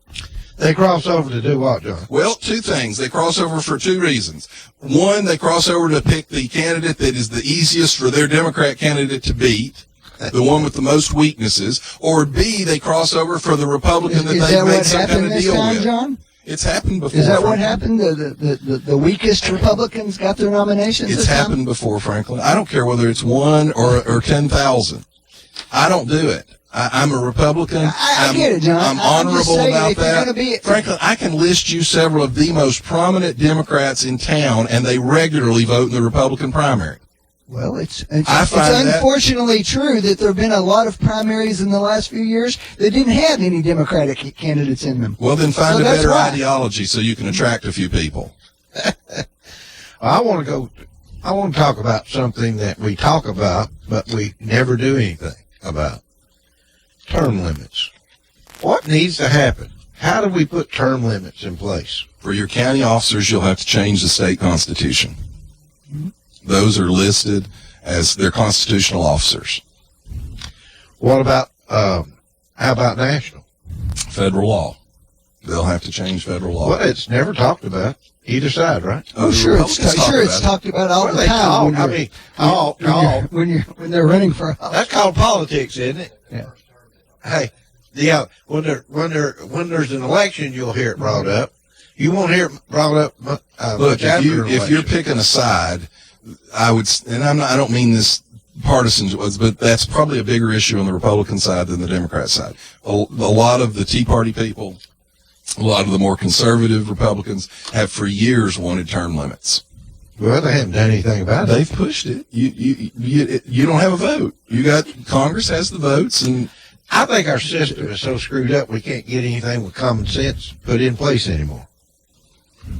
G: They cross over to do what, John?
F: Well, two things. They cross over for two reasons. One, they cross over to pick the candidate that is the easiest for their Democrat candidate to beat, the one with the most weaknesses. Or B, they cross over for the Republican that they've made some kind of deal with.
B: John?
F: It's happened before.
B: Is that what happened? The weakest Republicans got their nominations?
F: It's happened before, Franklin. I don't care whether it's 1 or 10,000. I don't do it. I'm a Republican.
B: I get it, John.
F: I'm honorable about that. Franklin, I can list you several of the most prominent Democrats in town, and they regularly vote in the Republican primary.
B: Well, it's unfortunately true that there have been a lot of primaries in the last few years that didn't have any Democratic candidates in them.
F: Well, then find a better ideology so you can attract a few people.
G: I want to talk about something that we talk about, but we never do anything about. Term limits. What needs to happen? How do we put term limits in place?
F: For your county officers, you'll have to change the state constitution. Mm-hmm. Those are listed as their constitutional officers.
G: What about, how about national?
F: Federal law. They'll have to change federal law.
G: Well, it's never talked about either side, right?
B: Oh, sure, it's talked about all the time. When they're running for office.
G: That's called politics, isn't it?
B: Yeah.
G: Hey, when there's an election, you'll hear it brought up. You won't hear it brought up.
F: Look, if you're picking a side, I would, and I don't mean this partisan, but that's probably a bigger issue on the Republican side than the Democrat side. A lot of the Tea Party people, a lot of the more conservative Republicans have for years wanted term limits.
G: Well, they haven't done anything about it.
F: They've pushed it. You don't have a vote. Congress has the votes, and
G: I think our system is so screwed up we can't get anything with common sense put in place anymore.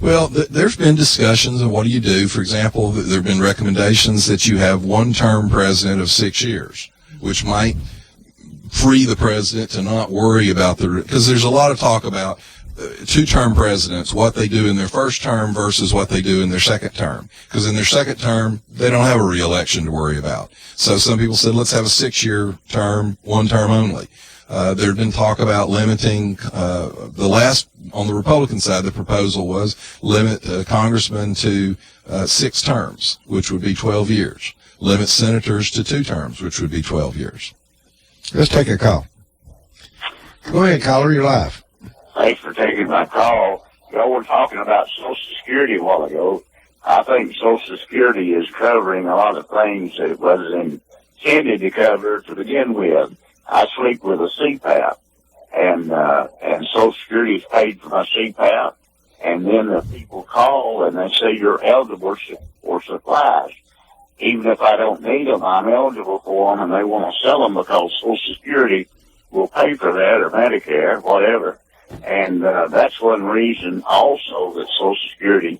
F: Well, there's been discussions of what do you do. For example, there have been recommendations that you have one-term president of 6 years, which might free the president to not worry about because there's a lot of talk about two-term presidents, what they do in their first term versus what they do in their second term. Because in their second term, they don't have a re-election to worry about. So some people said, let's have a 6-year term, one term only. There had been talk about limiting, on the Republican side, the proposal was limit congressmen to 6 terms, which would be 12 years. Limit senators to 2 terms, which would be 12 years.
G: Let's take a call. Go ahead, caller, you're live.
O: Thanks for taking my call. Y'all were talking about Social Security a while ago. I think Social Security is covering a lot of things that it wasn't intended to cover to begin with. I sleep with a CPAP, and Social Security is paid for my CPAP, and then the people call and they say you're eligible for supplies. Even if I don't need them, I'm eligible for them, and they want to sell them because Social Security will pay for that, or Medicare, whatever. And that's one reason also that Social Security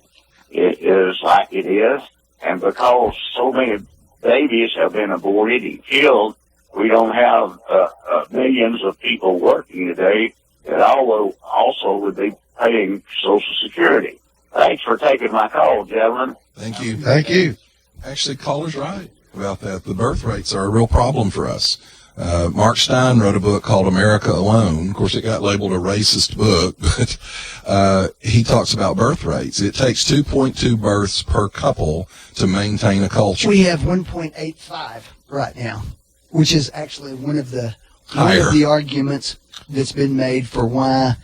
O: is like it is. And because so many babies have been aborted and killed, we don't have millions of people working today that also would be paying Social Security. Thanks for taking my call, gentlemen.
F: Thank you.
G: Thank you.
F: Actually, caller's right about that. The birth rates are a real problem for us. Mark Stein wrote a book called America Alone. Of course, it got labeled a racist book, but he talks about birth rates. It takes 2.2 births per couple to maintain a culture.
B: We have 1.85 right now, which is actually one of the arguments that's been made for why,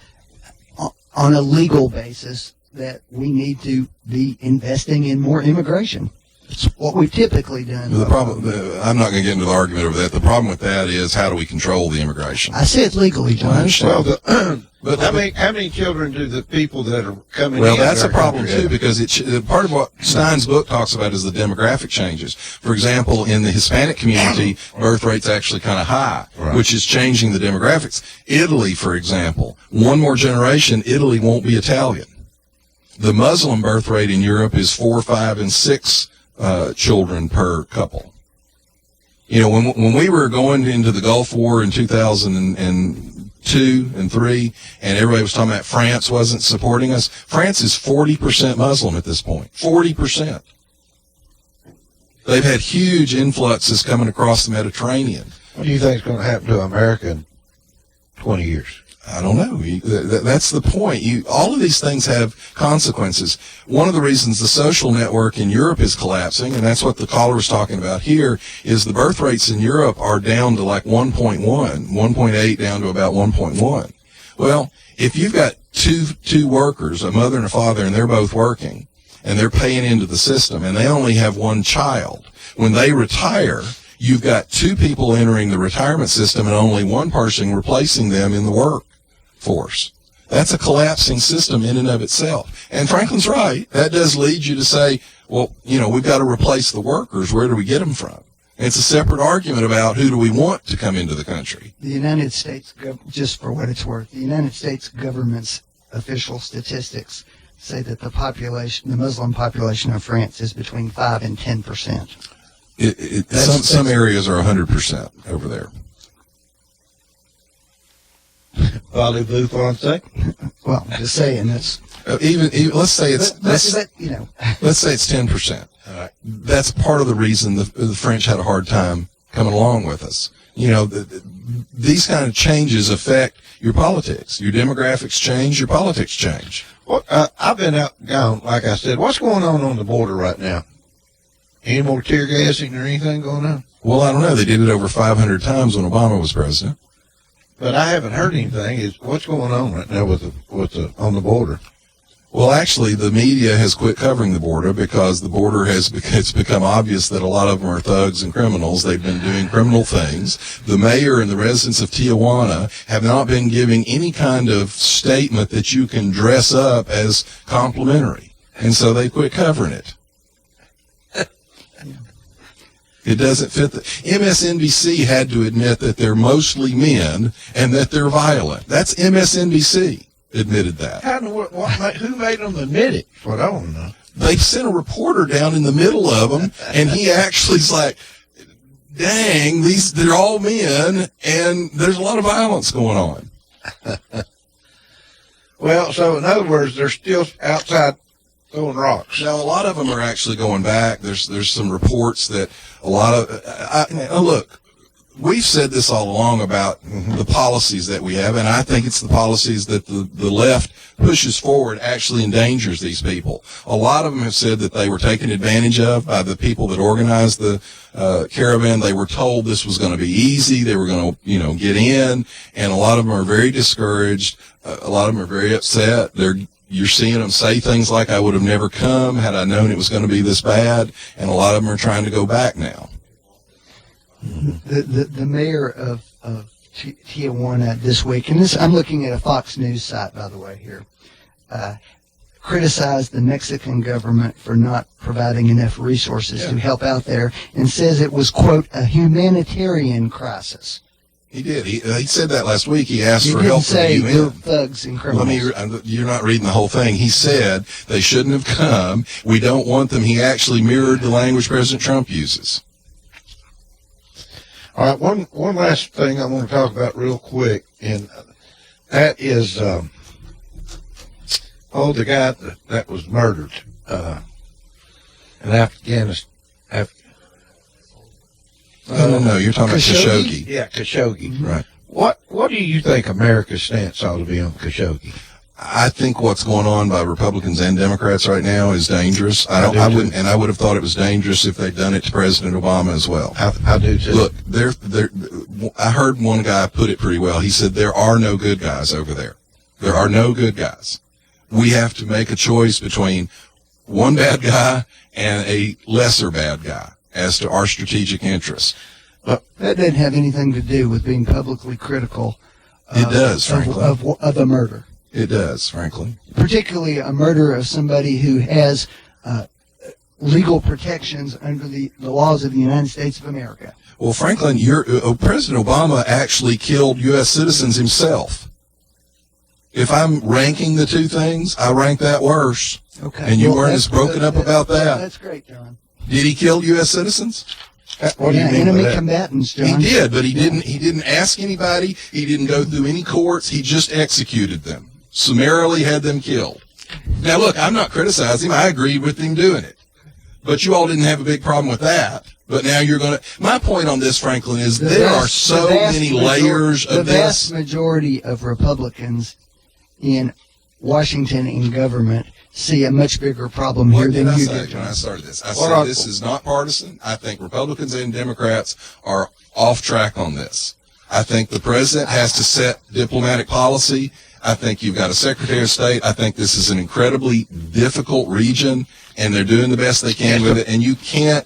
B: on a legal basis, that we need to be investing in more immigration. It's what we've typically done.
F: The problem, I'm not going to get into the argument over that. The problem with that is how do we control the immigration?
B: I said legally, John.
G: Well, but how many children do the people that are coming in?
F: Well, that's a problem too, because part of what Stein's book talks about is the demographic changes. For example, in the Hispanic community, birth rate's actually kind of high, which is changing the demographics. Italy, for example, one more generation, Italy won't be Italian. The Muslim birth rate in Europe is 4, 5, and 6 children per couple. You know, when we were going into the Gulf War in 2002 and 3, and everybody was talking about France wasn't supporting us, France is 40% Muslim at this point. 40%. They've had huge influxes coming across the Mediterranean.
G: What do you think is going to happen to America in 20 years?
F: I don't know. That's the point. All of these things have consequences. One of the reasons the social network in Europe is collapsing, and that's what the caller was talking about here, is the birth rates in Europe are down to like 1.8 down to about 1.1. Well, if you've got two workers, a mother and a father, and they're both working, and they're paying into the system, and they only have one child, when they retire, you've got two people entering the retirement system and only one person replacing them in the workforce. That's a collapsing system in and of itself. And Franklin's right. That does lead you to say, well, we've got to replace the workers. Where do we get them from? And it's a separate argument about who do we want to come into the country.
B: The United States, just for what it's worth, the United States government's official statistics say that the Muslim population of France is between 5 and 10%.
F: Some areas are 100% over there.
G: Voulez-vous français?
B: Well, just saying that's
F: even let's say it's let's say it's 10%.
G: All right.
F: That's part of the reason the French had a hard time coming along with us. These kind of changes affect your politics. Your demographics change, your politics change.
G: Well, I've been gone, like I said. What's going on the border right now? Any more tear gassing or anything going on?
F: Well, I don't know. They did it over 500 times when Obama was president.
G: But I haven't heard anything. What's going on right now on the border?
F: Well, actually, the media has quit covering the border because the border it's become obvious that a lot of them are thugs and criminals. They've been doing criminal things. The mayor and the residents of Tijuana have not been giving any kind of statement that you can dress up as complimentary. And so they quit covering it. It doesn't fit. MSNBC had to admit that they're mostly men and that they're violent. That's MSNBC admitted that.
G: Who made them admit it? That's what I want to know.
F: They sent a reporter down in the middle of them, and he actually's like, dang, they're all men, and there's a lot of violence going on.
G: Well, so in other words, they're still outside throwing rocks.
F: Now, a lot of them are actually going back. There's some reports that a lot of look, we've said this all along about the policies that we have, and I think it's the policies that the left pushes forward actually endangers these people. A lot of them have said that they were taken advantage of by the people that organized the caravan. They were told this was going to be easy. They were going to, get in, and a lot of them are very discouraged. A lot of them are very upset. You're seeing them say things like, I would have never come had I known it was going to be this bad, and a lot of them are trying to go back now.
B: The mayor of Tijuana this week, and I'm looking at a Fox News site, by the way, here, criticized the Mexican government for not providing enough resources to help out there, and says it was, quote, a humanitarian crisis.
F: He did. He said that last week. He asked for help from the UN.
B: He didn't say thugs and criminals.
F: You're not reading the whole thing. He said they shouldn't have come. We don't want them. He actually mirrored the language President Trump uses.
G: All right, one last thing I want to talk about real quick, and that is the guy that was murdered in Afghanistan.
F: No, you're talking about Khashoggi.
G: Yeah, Khashoggi.
F: Right.
G: What do you think America's stance ought to be on Khashoggi?
F: I think what's going on by Republicans and Democrats right now is dangerous. I would have thought it was dangerous if they'd done it to President Obama as well.
G: I do too.
F: Look, I heard one guy put it pretty well. He said there are no good guys over there. There are no good guys. We have to make a choice between one bad guy and a lesser bad guy as to our strategic interests.
B: That doesn't have anything to do with being publicly critical.
F: It does, frankly.
B: Of a murder.
F: It does, frankly.
B: Particularly a murder of somebody who has legal protections under the laws of the United States of America.
F: Well, Franklin, President Obama actually killed U.S. citizens himself. If I'm ranking the two things, I rank that worse.
B: Okay.
F: And you weren't as broken up about that.
B: That's great, John.
F: Did he kill U.S. citizens?
G: What do you mean
B: enemy
G: by that?
B: combatants, John.
F: He did, but he didn't ask anybody. He didn't go through any courts. He just executed them. Summarily had them killed. Now, look, I'm not criticizing him. I agreed with him doing it. But you all didn't have a big problem with that. But now you're going to. My point on this, Franklin, is there are so many layers of
B: the vast
F: this.
B: majority of Republicans in Washington in government see a much bigger problem here
F: What did
B: than
F: I
B: you
F: say
B: did.
F: when I started this? I said this is not partisan. I think Republicans and Democrats are off track on this. I think the president has to set diplomatic policy. I think you've got a Secretary of State. I think this is an incredibly difficult region, and they're doing the best they can with it. And you can't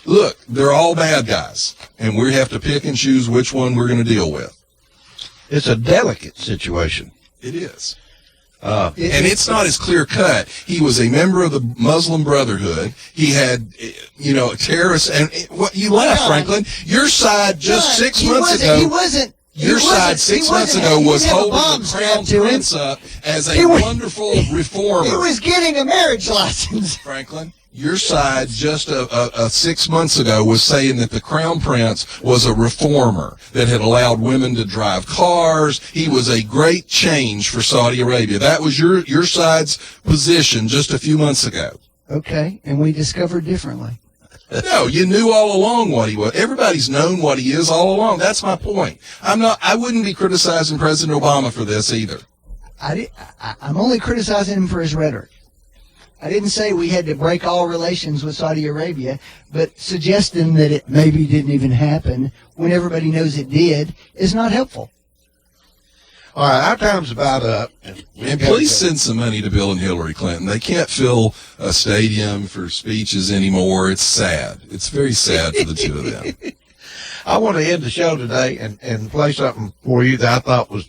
F: look. They're all bad guys, and we have to pick and choose which one we're going to deal with.
G: It's a delicate situation.
F: It is. And it's not as clear cut. He was a member of the Muslim Brotherhood. He had, terrorists. And what you laugh, Franklin. Your side just 6 months ago.
B: He wasn't.
F: Your side 6 months ago was holding the Crown Prince up as a wonderful reformer.
B: He was getting a marriage license.
F: Franklin, your side just 6 months ago was saying that the Crown Prince was a reformer that had allowed women to drive cars. He was a great change for Saudi Arabia. That was your side's position just a few months ago.
B: Okay, and we discovered differently.
F: No, you knew all along what he was. Everybody's known what he is all along. That's my point. I wouldn't be criticizing President Obama for this either.
B: I'm only criticizing him for his rhetoric. I didn't say we had to break all relations with Saudi Arabia, but suggesting that it maybe didn't even happen when everybody knows it did is not helpful.
G: All right, our time's about up.
F: And please send some money to Bill and Hillary Clinton. They can't fill a stadium for speeches anymore. It's sad. It's very sad for the two of them.
G: I want to end the show today and play something for you that I thought was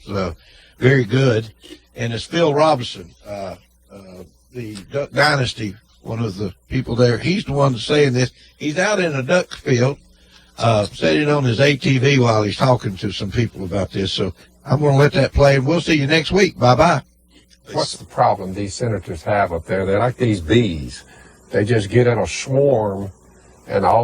G: very good. And it's Phil Robinson, the Duck Dynasty, one of the people there. He's the one that's saying this. He's out in a duck field, sitting on his ATV while he's talking to some people about this. So I'm going to let that play, and we'll see you next week. Bye-bye.
P: What's the problem these senators have up there? They're like these bees. They just get in a swarm, and all